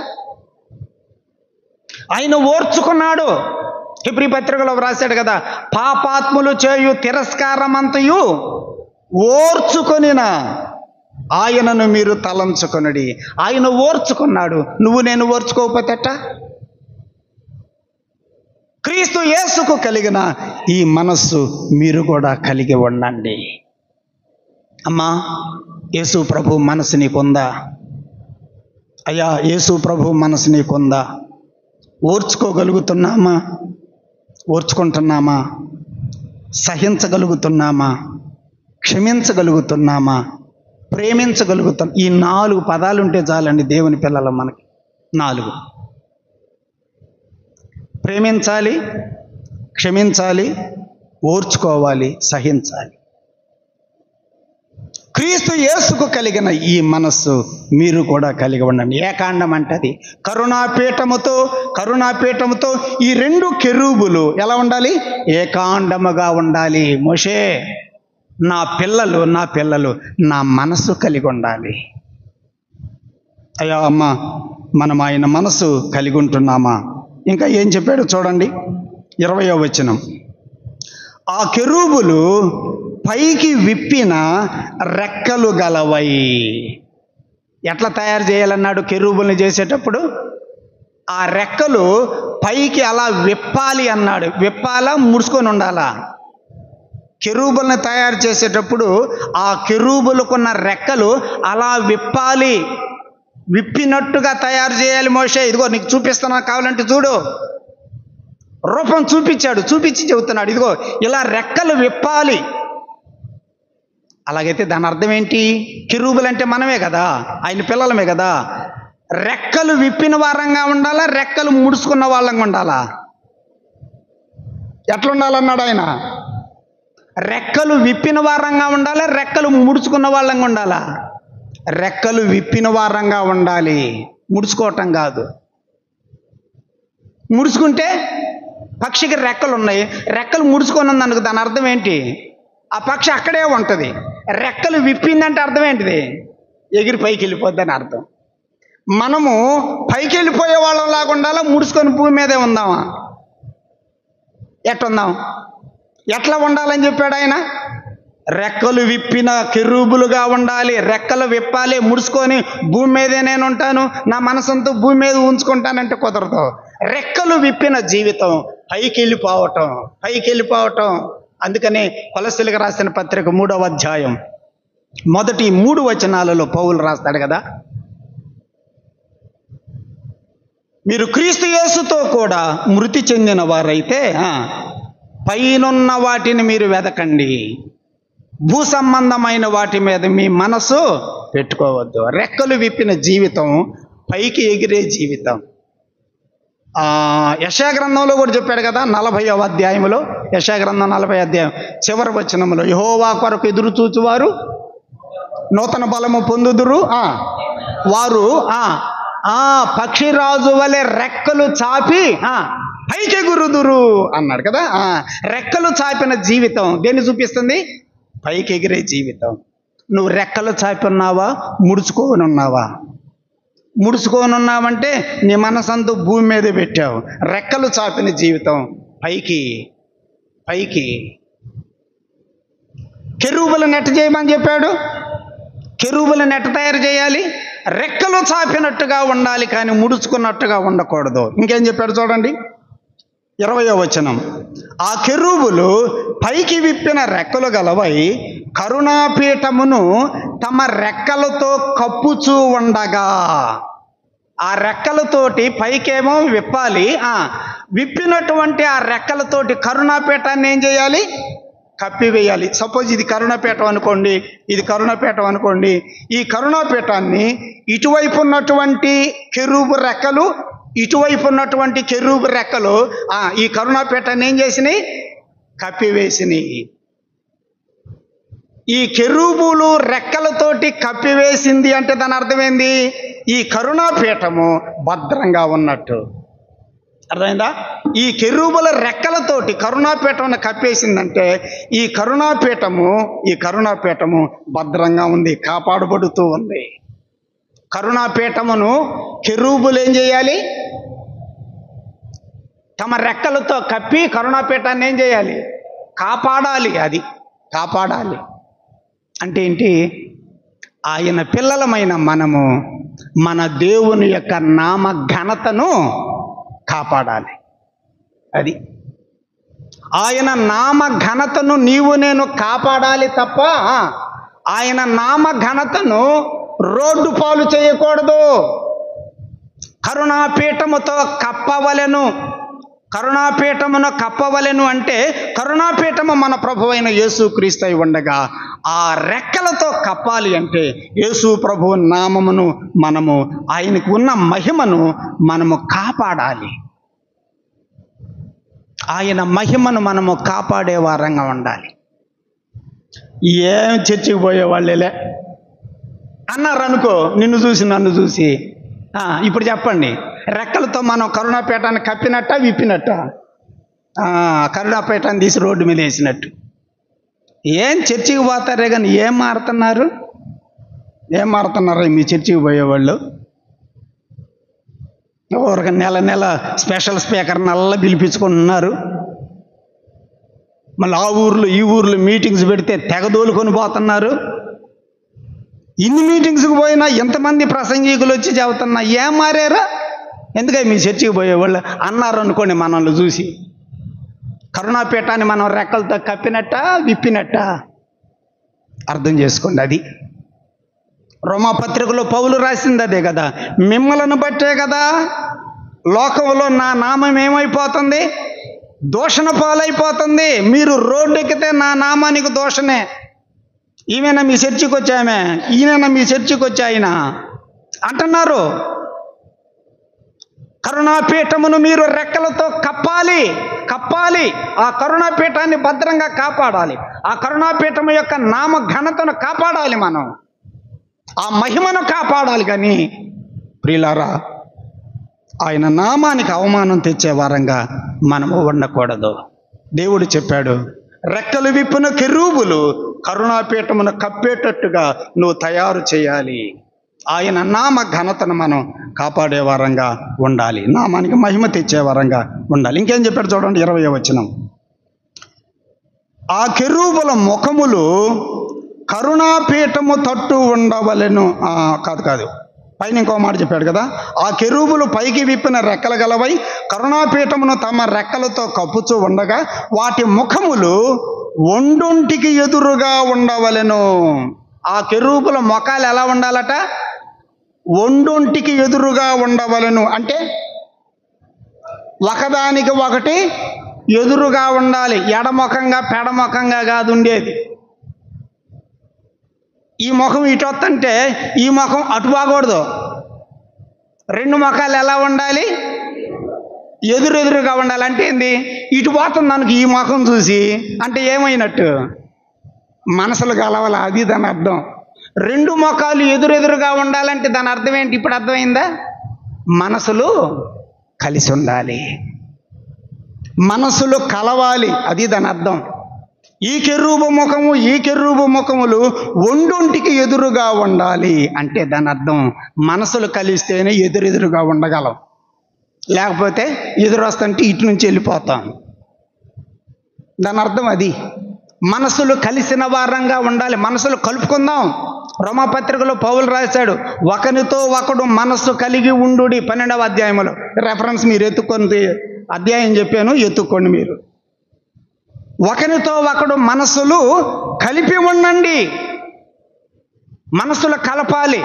S1: ఆయన ఓర్చుకున్నాడు. హెబ్రీ పత్రికలో వ్రాసాడు కదా, పాపాత్ములు చేయు తిరస్కారమంతయు ఓర్చుకొనిన ఆయనను మీరు తలంచుకొనుడి. ఆయన ఓర్చుకున్నాడు. నువ్వు నేను ఓర్చుకోకపోతే ఎట్టా? క్రీస్తు యేసుకు కలిగిన ఈ మనస్సు మీరు కూడా కలిగి ఉండండి. అమ్మా, యేసు ప్రభు మనసు నీకుందా? అయ్యా, యేసు ప్రభు మనసు నీకుందా? ఓర్చుకోగలుగుతున్నామా? ఓర్చుకుంటున్నామా? సహించగలుగుతున్నామా? క్షమించగలుగుతున్నామా? ప్రేమించగలుగుతాం? ఈ 4 పదాలు ఉంటే చాలండి దేవుని పిల్లలు మనకి. 4. ప్రేమించాలి, క్షమించాలి, ఓర్చుకోవాలి, సహించాలి. క్రీస్తు యేసుకు కలిగిన ఈ మనస్సు మీరు కూడా కలిగి ఉండండి. ఏకాండం అంటే అది. కరుణాపీఠముతో ఈ 2 కెరూబులు ఎలా ఉండాలి? ఏకాండముగా ఉండాలి. మోషే, నా పిల్లలు నా మనస్సు కలిగి ఉండాలి. అయ్యా అమ్మ, మనం ఆయన మనస్సు కలిగి ఉంటున్నామా? ఇంకా ఏం చెప్పాడు చూడండి, 20వ వచనం. ఆ కెరూబులు పైకి విప్పిన రెక్కలు గలవై. ఎట్లా తయారు చేయాలన్నాడు కెరూబుల్ని చేసేటప్పుడు? ఆ రెక్కలు పైకి అలా విప్పాలి అన్నాడు. విప్పాలా, ముడుచుకొని ఉండాలా? కెరూబుల్ని తయారు చేసేటప్పుడు ఆ కెరూబులకున్న రెక్కలు అలా విప్పాలి, విప్పినట్టుగా తయారు చేయాలి. మోషే ఇదిగో నీకు చూపిస్తున్నా, కావాలంటే చూడు. రూపం చూపించాడు, చూపించి చెబుతున్నాడు, ఇదిగో ఇలా రెక్కలు విప్పాలి. అలాగైతే దాని అర్థం ఏంటి? కెరూబులు అంటే మనమే కదా, ఆయన పిల్లలమే కదా. రెక్కలు విప్పిన వారంగా ఉండాలా, రెక్కలు ముడుచుకున్న వాళ్ళంగా ఉండాలా? ఎట్లుండాలన్నాడు ఆయన? రెక్కలు విప్పిన వారంగా ఉండాలా, రెక్కలు ముడుచుకున్న వాళ్ళంగా ఉండాలా? రెక్కలు విప్పిన వారంగా ఉండాలి, ముడుచుకోవటం కాదు. ముడుచుకుంటే పక్షికి రెక్కలు ఉన్నాయి, రెక్కలు ముడుచుకొని ఉందనుకో, దాని అర్థం ఏంటి? ఆ పక్షి అక్కడే ఉంటుంది. రెక్కలు విప్పిందంటే అర్థం ఏంటిది? ఎగిరి పైకి వెళ్ళిపోద్దని అర్థం. మనము పైకి వెళ్ళిపోయే వాళ్ళం లాగా ఉండాలా, ముడుచుకొని భూమి మీదే ఉందామా? ఎట్టుందాం? ఎట్లా ఉండాలని చెప్పాడు ఆయన? రెక్కలు విప్పిన కెరూబులుగా ఉండాలి. రెక్కలు విప్పాలి, ముడుచుకొని భూమి మీదే నేను ఉంటాను, నా మనసంతా భూమి మీద ఉంచుకుంటానంటే కుదరదు. రెక్కలు విప్పిన జీవితం, పైకి వెళ్ళిపోవటం, పైకి వెళ్ళిపోవటం. అందుకనే కొలస్సీలకు రాసిన పత్రిక 3వ అధ్యాయం మొదటి 3 వచనాలలో పౌలు రాస్తాడు కదా, మీరు క్రీస్తు యేసుతో కూడా మృతి చెందిన వారైతే పైనున్న వాటిని మీరు వెదకండి, భూ సంబంధమైన వాటి మీద మీ మనసు పెట్టుకోవద్దు. రెక్కలు విప్పిన జీవితం, పైకి ఎగిరే జీవితం. యెషయా గ్రంథంలో కూడా చెప్పాడు కదా, 40వ అధ్యాయంలో, యెషయా గ్రంథం 40వ అధ్యాయం చివరి వచనంలో, యెహోవా కొరకు ఎదురు చూచువారు నూతన బలము పొందుదురు, వారు పక్షిరాజు వలె రెక్కలు చాపి పైకి ఎగురుదురు అన్నాడు కదా. రెక్కలు చాపిన జీవితం దేన్ని చూపిస్తుంది? పైకి ఎగిరే జీవితం. నువ్వు రెక్కలు చాపి ఉన్నావా, ముడుచుకొని ఉన్నావా? ముడుచుకొని ఉన్నావంటే నీ మనసంతా భూమి మీదే పెట్టావు. రెక్కలు చాపిన జీవితం, పైకి పైకి. కెరూబుల నెట్ చేయమని చెప్పాడు. కెరూబుల నెట్ తయారు చేయాలి, రెక్కలు చాపినట్టుగా ఉండాలి, కానీ ముడుచుకున్నట్టుగా ఉండకూడదు. ఇంకేం చెప్పాడు చూడండి, 20వ వచనం, ఆ కెరూబులు పైకి విప్పిన రెక్కలు గలవై కరుణాపీఠమును తమ రెక్కలతో కప్పుచూ ఉండగా. ఆ రెక్కలతోటి పైకేమో విప్పాలి, విప్పినటువంటి ఆ రెక్కలతోటి కరుణాపీఠాన్ని ఏం చేయాలి? కప్పివేయాలి. సపోజ్ ఇది కరుణాపీఠం అనుకోండి, ఇది కరుణాపీఠం అనుకోండి. ఈ కరుణాపీఠాన్ని ఇటువైపు ఉన్నటువంటి కెరూబు రెక్కలు, ఇటువైపు ఉన్నటువంటి కెరూబు రెక్కలు ఈ కరుణాపీఠాన్ని ఏం చేసినాయి? కప్పివేసినాయి. ఈ కెరూబులు రెక్కలతోటి కప్పివేసింది అంటే దాని అర్థమైంది, ఈ కరుణాపీఠము భద్రంగా ఉన్నట్టు. అర్థమైందా? ఈ కెరూబుల రెక్కలతోటి కరుణాపీఠం కప్పేసిందంటే ఈ కరుణాపీఠము భద్రంగా ఉంది, కాపాడబడుతూ ఉంది. కరుణాపీఠమును కెరూబులు ఏం చేయాలి? తమ రెక్కలతో కప్పి కరుణాపీఠాన్ని ఏం చేయాలి? కాపాడాలి. అది కాపాడాలి అంటే ఏంటి? ఆయన పిల్లలమైన మనము మన దేవుని యొక్క నామ ఘనతను కాపాడాలి. అది ఆయన నామ ఘనతను నీవు నేను కాపాడాలి తప్ప ఆయన నామ ఘనతను రోడ్డు పాలు చేయకూడదు. కరుణాపీఠముతో కప్పవలెను, కరుణాపీఠమును కప్పవలెను అంటే కరుణాపీఠము మన ప్రభువైన యేసుక్రీస్తు అయి ఉండగా ఆ రెక్కలతో కప్పాలి అంటే యేసు ప్రభువు నామమును మనము, ఆయనకు ఉన్న మహిమను మనము కాపాడాలి. ఆయన మహిమను మనము కాపాడే వారంగా ఉండాలి. ఏం చర్చికి పోయేవాళ్ళేలే అన్నారు అనుకో, నిన్ను చూసి నన్ను చూసి. ఇప్పుడు చెప్పండి, రెక్కలతో మనం కరుణాపీఠాన్ని కప్పినట్ట విప్పినట్ట? కరుణాపీఠాన్ని తీసి రోడ్డు మీద వేసినట్టు. ఏం చర్చికి పోతారే కానీ ఏం మారుతున్నారు మీ చర్చికి పోయేవాళ్ళు? ఒక నెల స్పెషల్ స్పీకర్ నల్ల పిలిపించుకుంటున్నారు. మళ్ళీ ఆ ఊర్లు ఈ ఊర్లు మీటింగ్స్ పెడితే తెగదోలుకొని పోతున్నారు. ఇన్ని మీటింగ్స్కి పోయినా ఎంతమంది ప్రసంగికులు వచ్చి చెబుతున్నా ఏం మారారా? ఎందుకని మీ చర్చికి పోయేవాళ్ళు అన్నారు అనుకోండి, మనల్ని చూసి కరుణాపీఠాన్ని మనం రెక్కలతో కప్పినట్ట విప్పినట్ట అర్థం చేసుకోండి. అది రోమాపత్రికలో పౌలు రాసింది అదే కదా. మిమ్మల్ని బట్టే కదా లోకంలో నా నామం ఏమైపోతుంది, దూషణ పాలైపోతుంది. మీరు రోడ్డు ఎక్కితే నా నామానికి దూషణే. ఈమెనా మీ చర్చికి వచ్చామే, ఈయన మీ చర్చికి వచ్చి ఆయన అంటున్నారు. కరుణాపీఠమును మీరు రెక్కలతో కప్పాలి. ఆ కరుణాపీఠాన్ని భద్రంగా కాపాడాలి. ఆ కరుణాపీఠం యొక్క నామ ఘనతను కాపాడాలి. మనం ఆ మహిమను కాపాడాలి. కానీ ప్రియులారా, ఆయన నామానికి అవమానం తెచ్చే వారంగా మనము ఉండకూడదు. దేవుడు చెప్పాడు, రెక్కలు విప్పిన కెరూబులు కరుణాపీఠమును కప్పేటట్టుగా నువ్వు తయారు చేయాలి. ఆయన నామ ఘనతను మనం కాపాడే వారంగా ఉండాలి. నామానికి మహిమ తెచ్చే వారంగా ఉండాలి. ఇంకేం చెప్పాడు చూడండి, 20వ వచనం. ఆ కెరూబుల ముఖములు కరుణాపీఠము తట్టు ఉండవలెను. కాదు పైన ఇంకో మాట చెప్పాడు కదా. ఆ కెరూబులు పైకి విప్పిన రెక్కలు గలవై కరుణాపీఠమును తమ రెక్కలతో కప్పుచూ ఉండగా వాటి ముఖములు ఒండొంటికి ఎదురుగా ఉండవలెను. ఆ కెరూబుల ముఖాలు ఎలా ఉండాలట? ఒండొంటికి ఎదురుగా ఉండవలెను. అంటే ఒకదానికి ఒకటి ఎదురుగా ఉండాలి. ఎడముఖంగా పెడముఖంగా కాదు ఉండేది. ఈ ముఖం ఇటు వస్తుంటే ఈ ముఖం అటు బాగూడదు. రెండు ముఖాలు ఎలా ఉండాలి? ఎదురుగా ఉండాలి. అంటే ఏంది? ఇటు పోతుంది మనకి ఈ ముఖం చూసి, అంటే ఏమైనట్టు? మనసులు కలవాలి. అది దాని అర్థం. రెండు ముఖాలు ఎదురుగా ఉండాలంటే దాని అర్థం ఏంటి? ఇప్పుడు అర్థమైందా? మనసులు కలిసి ఉండాలి, మనసులు కలవాలి. అది దాని అర్థం. ఈ కెరూబు ముఖము ఈ కెరూబు ముఖములు ఒండొంటికి ఎదురుగా ఉండాలి అంటే దాని అర్థం మనసులు కలిస్తేనే ఎదురుగా ఉండగలం. లేకపోతే ఎదురు వస్తుంటే ఇటు నుంచి వెళ్ళిపోతాం. దాని అర్థం అది. మనసులు కలిసిన వారంగా ఉండాలి. మనసులు కలుపుకుందాం. రోమాపత్రికలో పౌలు రాశాడు, ఒకనితో ఒకడు మనస్సు కలిగి ఉండు. 12వ అధ్యాయంలో రెఫరెన్స్ మీరు ఎత్తుకొని, అధ్యాయం చెప్పాను, ఎత్తుక్కోండి మీరు. ఒకరితో ఒకడు మనసులు కలిపి ఉండండి. మనసులు కలపాలి.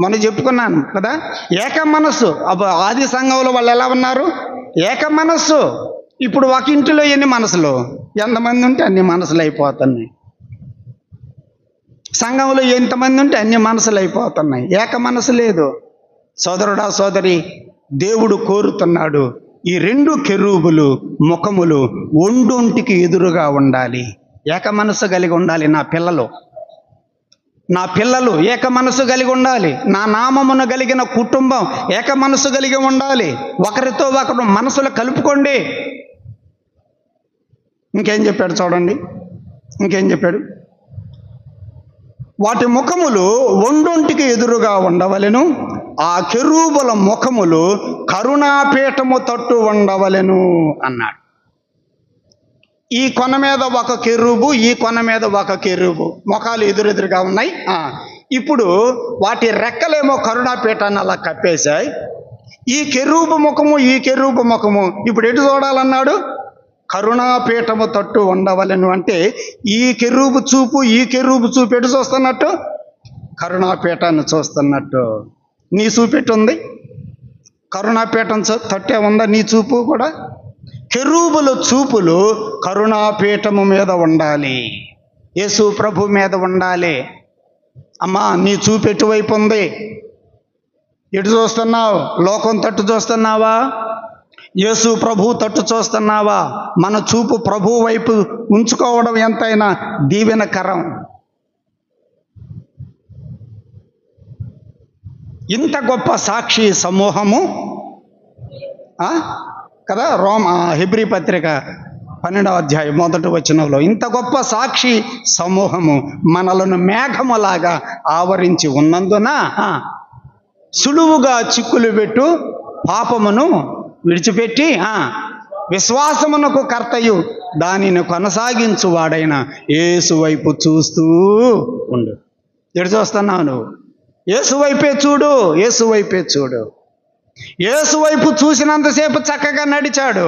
S1: మనం చెప్పుకున్నాను కదా, ఏక మనస్సు. ఆది సంఘంలో వాళ్ళు ఎలా ఉన్నారు? ఏక మనస్సు. ఇప్పుడు ఒక ఇంటిలో ఎన్ని మనసులు? ఎంతమంది ఉంటే అన్ని మనసులు అయిపోతున్నాయి. సంఘంలో ఎంతమంది ఉంటే అన్ని మనసులు అయిపోతున్నాయి. ఏక మనసు లేదు. సోదరుడా సోదరి, దేవుడు కోరుతున్నాడు, ఈ రెండు కెరూబులు ముఖములు ఒండొంటికి ఎదురుగా ఉండాలి. ఏక మనసు కలిగి ఉండాలి. నా పిల్లలు ఏక మనసు కలిగి ఉండాలి. నా నామమును కలిగిన కుటుంబం ఏక మనసు కలిగి ఉండాలి. ఒకరితో ఒకరు మనసులు కలుపుకోండి. ఇంకేం చెప్పాడు చూడండి, ఇంకేం చెప్పాడు? వాటి ముఖములు ఒండొంటికి ఎదురుగా ఉండవలెను. ఆ కెరూబుల ముఖములు కరుణాపీఠము తట్టు ఉండవలెను అన్నాడు. ఈ కొన మీద ఒక కెరూబు, ఈ కొన మీద ఒక కెరూబు, ముఖాలు ఎదురుగా ఉన్నాయి. ఇప్పుడు వాటి రెక్కలేమో కరుణాపీఠాన్ని అలా కప్పేశాయి. ఈ కెరూబు ముఖము ఈ కెరూబు ముఖము ఇప్పుడు ఎటు చూడాలన్నాడు? కరుణాపీఠము తట్టు ఉండవలెను. అంటే ఈ కెరూబు చూపు ఈ కెరూబు చూపు ఎటు చూస్తున్నట్టు? కరుణాపీఠాన్ని చూస్తున్నట్టు. నీ చూపెట్టు ఉంది, కరుణాపీఠం తట్టే ఉందా నీ చూపు కూడా? కెరూబుల చూపులు కరుణాపీఠము మీద ఉండాలి, యేసు ప్రభు మీద ఉండాలి. అమ్మా, నీ చూపు ఎటువైపు ఉంది? ఎటు చూస్తున్నావు? లోకం తట్టు చూస్తున్నావా? యేసు ప్రభు తట్టు చూస్తున్నావా? మన చూపు ప్రభు వైపు ఉంచుకోవడం ఎంతైనా దీవెనకరం. ఇంత గొప్ప సాక్షి సమూహము కదా, హెబ్రీ పత్రిక 12వ అధ్యాయం 1వ వచనంలో, ఇంత గొప్ప సాక్షి సమూహము మనలను మేఘములాగా ఆవరించి ఉన్నందున సులువుగా చిక్కులు పెట్టు పాపమును విడిచిపెట్టి విశ్వాసమునకు కర్తయు దానిని కొనసాగించువాడైన యేసు వైపు చూస్తూ ఉండు. ఎటు చూస్తున్నావు నువ్వు? యేసు వైపే చూడు, యేసు వైపే చూడు. యేసు వైపు చూసినంతసేపు చక్కగా నడిచాడు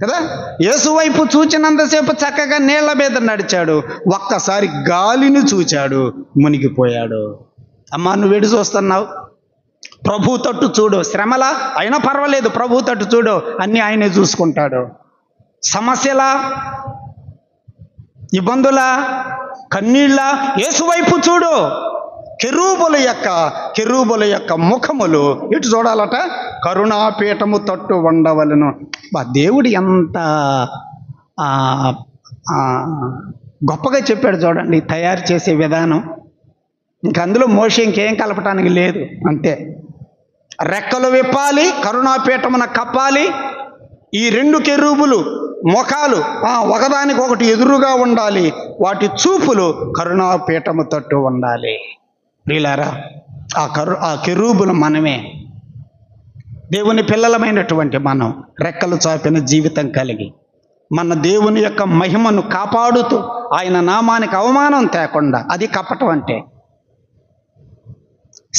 S1: కదా. యేసు వైపు చూచినంతసేపు చక్కగా నీళ్ల మీద నడిచాడు. ఒక్కసారి గాలిని చూచాడు, మునిగిపోయాడు. అమ్మా, నువ్వు ఎటు చూస్తున్నావు? ప్రభు తట్టు చూడు. శ్రమలా అయినా పర్వాలేదు, ప్రభు తట్టు చూడు, అన్నీ ఆయనే చూసుకుంటాడు. సమస్యలా, ఇబ్బందులా, కన్నీళ్ళ, యేసు వైపు చూడు. కెరూబుల యొక్క ముఖములు ఎటు చూడాలట? కరుణాపీఠము తట్టు ఉండవలను. దేవుడు ఎంత గొప్పగా చెప్పాడు చూడండి తయారు చేసే విధానం. ఇంక అందులో మోషే ఇంకేం కలపటానికి లేదు, అంతే. రెక్కలు విప్పాలి, కరుణాపీఠమున కప్పాలి. ఈ రెండు కెరూబులు ముఖాలు ఒకదానికి ఒకటి ఎదురుగా ఉండాలి. వాటి చూపులు కరుణాపీఠము తట్టు ఉండాలి. ప్రియులారా, ఆ కెరూబులు మనమే. దేవుని పిల్లలమైనటువంటి మనం రెక్కలు చాపిన జీవితం కలిగి మన దేవుని యొక్క మహిమను కాపాడుతూ ఆయన నామానికి అవమానం తేకుండా, అది కప్పటం అంటే.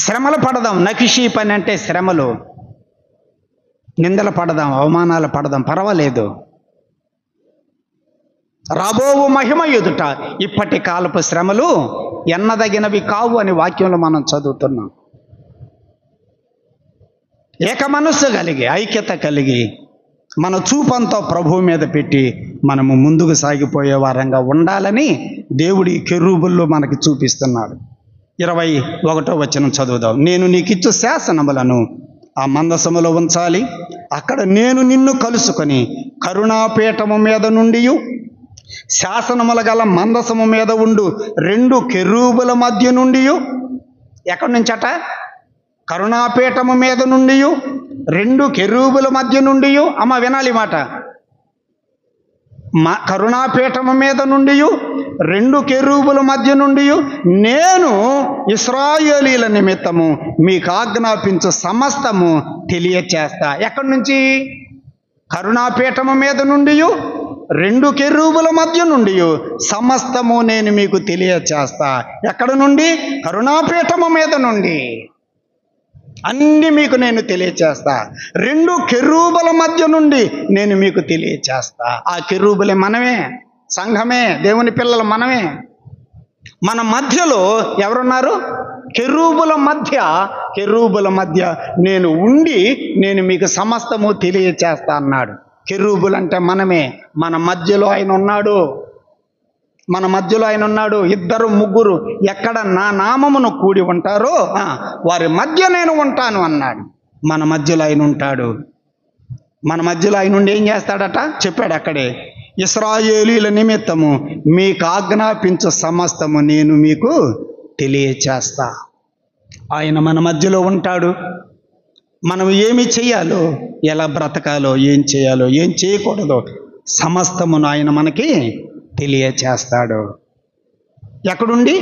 S1: శ్రమలు పడదాం, నకిషీ పని అంటే శ్రమలు, నిందలు పడదాం, అవమానాలు పడదాం, పర్వాలేదు. రాబోవు మహిమ ఎదుట ఇప్పటి కాలపు శ్రమలు ఎన్నదగినవి కావు అని వాక్యంలో మనం చదువుతున్నాం. ఏక మనస్సు కలిగి, ఐక్యత కలిగి, మన చూపంతో ప్రభువు మీద పెట్టి మనము ముందుకు సాగిపోయే వారంగా ఉండాలని దేవుడి కెరూబుల్లో మనకి చూపిస్తున్నాడు. 21వ వచనం చదువుదాం. నేను నీకిచ్చు శాసనములను ఆ మందసములో ఉంచాలి. అక్కడ నేను నిన్ను కలుసుకొని కరుణాపీఠము మీద నుండి శాసనముల గల మందసము మీద ఉండు 2 కెరూబుల మధ్య నుండి, ఎక్కడి నుంచట? కరుణాపీఠము మీద నుండి 2 కెరూబుల మధ్య నుండి. అమ్మ వినాలి మాట. కరుణాపీఠము మీద నుండి 2 కెరూబుల మధ్య నుండి నేను ఇశ్రాయేలీల నిమిత్తము మీకు ఆజ్ఞాపించు సమస్తము తెలియచేస్తా. ఎక్కడి నుంచి? కరుణాపీఠము మీద నుండి 2 కెరూబుల మధ్య నుండి సమస్తము నేను మీకు తెలియచేస్తా. ఎక్కడ నుండి? కరుణాపీఠము మీద నుండి అన్నీ మీకు నేను తెలియచేస్తా. 2 కెరూబుల మధ్య నుండి నేను మీకు తెలియచేస్తా. ఆ కెరూబులే మనమే, సంఘమే, దేవుని పిల్లలు మనమే. మన మధ్యలో ఎవరున్నారు? కెరూబుల మధ్య నేను ఉండి నేను మీకు సమస్తము తెలియచేస్తా అన్నాడు. కెరూబులు అంటే మనమే. మన మధ్యలో ఆయన ఉన్నాడు. 2 3 ఎక్కడ నా నామమును కూడి ఉంటారో వారి మధ్య నేను ఉంటాను అన్నాడు. మన మధ్యలో ఆయన ఉంటాడు. మన మధ్యలో ఆయన ఉండి ఏం చేస్తాడట? చెప్పాడు అక్కడే. ఇశ్రాయేలీల నిమిత్తము మీకు ఆజ్ఞాపించు సమస్తము నేను మీకు తెలియచేస్తా. ఆయన మన మధ్యలో ఉంటాడు. మనం ఏమి చేయాలో, ఎలా బ్రతకాలో, ఏం చేయాలో, ఏం చేయకూడదో సమస్తమును ఆయన మనకి తెలియచేస్తాడు. ఎక్కడుండి?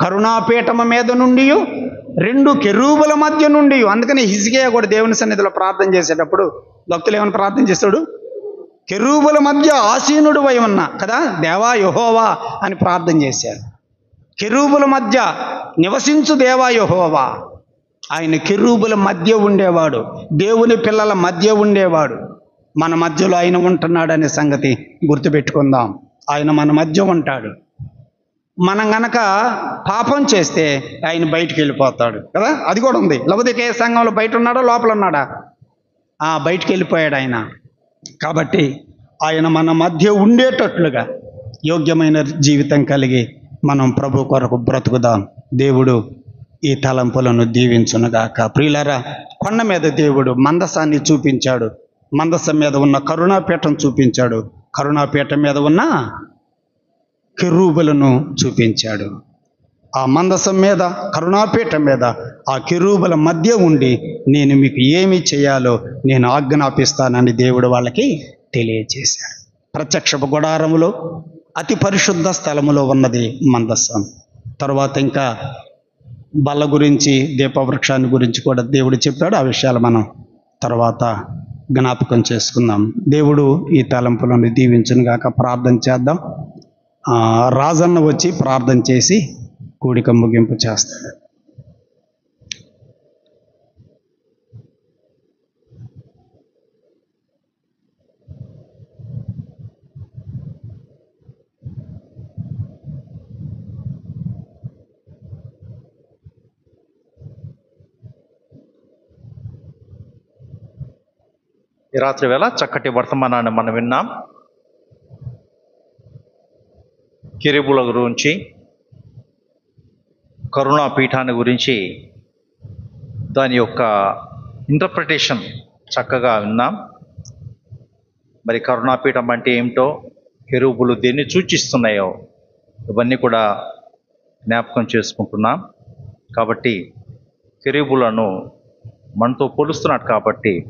S1: కరుణాపీఠము మీద నుండి 2 కెరూబుల మధ్య నుండి. అందుకని హిజ్కియా కూడా దేవుని సన్నిధిలో ప్రార్థన చేసేటప్పుడు భక్తులు ఏమైనా ప్రార్థన చేస్తాడు? కెరూబుల మధ్య ఆసీనుడు అయి ఉన్నా కదా, దేవా యెహోవా అని ప్రార్థన చేశాడు. కెరూబుల మధ్య నివసించు దేవా యెహోవా. ఆయన కెరూబుల మధ్య ఉండేవాడు, దేవుని పిల్లల మధ్య ఉండేవాడు. మన మధ్యలో ఆయన ఉంటున్నాడనే సంగతి గుర్తుపెట్టుకుందాం. ఆయన మన మధ్య ఉంటాడు. మనం గనక పాపం చేస్తే ఆయన బయటికి వెళ్ళిపోతాడు కదా, అది కూడా ఉంది. లవొదికయ సంఘంలో బయట ఉన్నాడా, లోపల ఉన్నాడా? బయటికి వెళ్ళిపోయాడు ఆయన. కాబట్టి ఆయన మన మధ్య ఉండేటట్లుగా యోగ్యమైన జీవితం కలిగి మనం ప్రభు కొరకు బ్రతుకుదాం. దేవుడు ఈ తలంపులను దీవించునుగాక. ప్రియులారా, కొండ మీద దేవుడు మందసాన్ని చూపించాడు. మందసం మీద ఉన్న కరుణాపీఠం చూపించాడు. కరుణాపీఠం మీద ఉన్న కెరూబులను చూపించాడు. ఆ మందసం మీద, కరుణాపీఠం మీద, ఆ కెరూబుల మధ్య ఉండి నేను మీకు ఏమి చేయాలో నేను ఆజ్ఞాపిస్తానని దేవుడు వాళ్ళకి తెలియచేశాడు. ప్రత్యక్షపు గుడారములో అతి పరిశుద్ధ స్థలములో ఉన్నది మందసం. తర్వాత ఇంకా బల్ల గురించి, దీపవృక్షాన్ని గురించి కూడా దేవుడు చెప్పాడు. ఆ విషయాలు మనం తర్వాత
S2: జ్ఞాపకం చేసుకుందాం. దేవుడు ఈ తలంపులను దీవించును గాక. ప్రార్థన చేద్దాం. రాజన్న వచ్చి ప్రార్థన చేసి కూడిక ముగింపు చేస్తాడు.
S3: ఈ రాత్రి వేళ చక్కటి వర్తమానాన్ని మనం విన్నాం. కెరూబుల గురించి, కరుణా పీఠాన్ని గురించి, దాని యొక్క ఇంటర్ప్రిటేషన్ చక్కగా విన్నాం. మరి కరుణాపీఠం అంటే ఏమిటో, కెరూబులు దేన్ని సూచిస్తున్నాయో ఇవన్నీ కూడా జ్ఞాపకం చేసుకుంటున్నాం. కాబట్టి కెరూబులను మనతో పోలుస్తున్నాడు కాబట్టి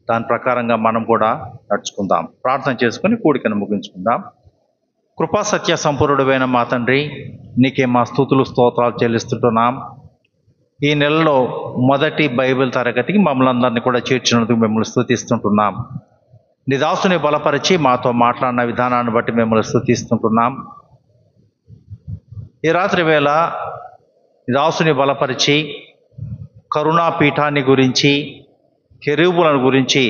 S3: దాని ప్రకారంగా మనం కూడా నడుచుకుందాం. ప్రార్థన చేసుకుని కూడికను ముగించుకుందాం. కృపా సత్య సంపూర్ణుడైన మా తండ్రి, నీకే మా స్తుతులు స్తోత్రాలు చెల్లిస్తుంటున్నాం. ఈ నెలలో మొదటి బైబిల్ తరగతికి మమ్మల్ని అందరినీ కూడా చేర్చినందుకు మిమ్మల్ని స్తుతిస్తుంటున్నాం. నీ దాసుని బలపరిచి మాతో మాట్లాడిన విధానాన్ని బట్టి మిమ్మల్ని స్తుతిస్తుంటున్నాం. ఈ రాత్రి వేళ నీ దాసుని బలపరిచి కరుణా పీఠాన్ని గురించి, కెరూబులను గురించి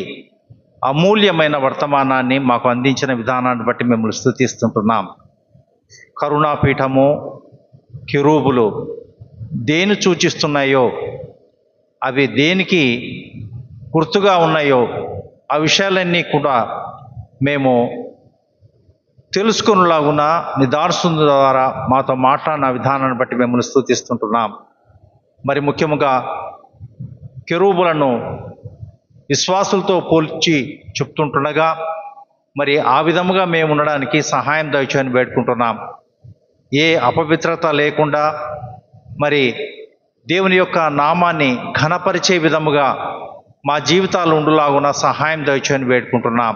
S3: అమూల్యమైన వర్తమానాన్ని మాకు అందించిన విధానాన్ని బట్టి మిమ్మల్ని స్తుతిస్తుంటున్నాం. కరుణాపీఠము, కెరూబులు దేని సూచిస్తున్నాయో, అవి దేనికి గుర్తుగా ఉన్నాయో ఆ విషయాలన్నీ కూడా మేము తెలుసుకునేలాగున నిదార్శన ద్వారా మాతో మాట్లాడిన విధానాన్ని బట్టి మిమ్మల్ని స్తుతిస్తుంటున్నాం. మరి ముఖ్యంగా కెరూబులను విశ్వాసులతో పోల్చి చెప్తుంటుండగా మరి ఆ విధముగా మేము ఉండడానికి సహాయం దయచేయని వేడుకుంటున్నాం. ఏ అపవిత్రత లేకుండా మరి దేవుని యొక్క నామాన్ని ఘనపరిచే విధముగా మా జీవితాలు ఉండులాగున సహాయం దయచేయని వేడుకుంటున్నాం.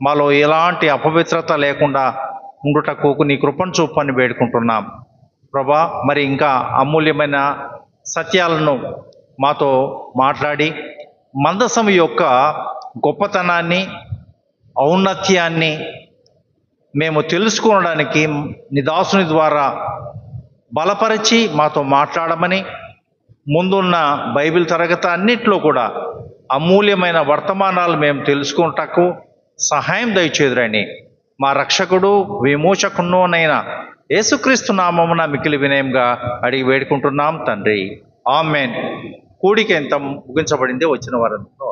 S3: మాలో ఎలాంటి అపవిత్రత లేకుండా ఉండుటకు నీ కృపను చూపని వేడుకుంటున్నాం. ప్రభా, మరి ఇంకా అమూల్యమైన సత్యాలను మాతో మాట్లాడి మందసం యొక్క గొప్పతనాన్ని, ఔన్నత్యాన్ని మేము తెలుసుకోవడానికి నీ దాసుని ద్వారా బలపరిచి మాతో మాట్లాడమని, ముందున్న బైబిల్ తరగతి అన్నిట్లో కూడా అమూల్యమైన వర్తమానాలు మేము తెలుసుకుంటకు సహాయం దయచేదురని మా రక్షకుడు విమోచకుడునైన యేసుక్రీస్తు నామమున మిక్కిలి వినయంగా అడిగి వేడుకుంటున్నాం తండ్రి. ఆమేన్. కూడిక ఎంత ముగించబడింది. వచ్చిన వారంతా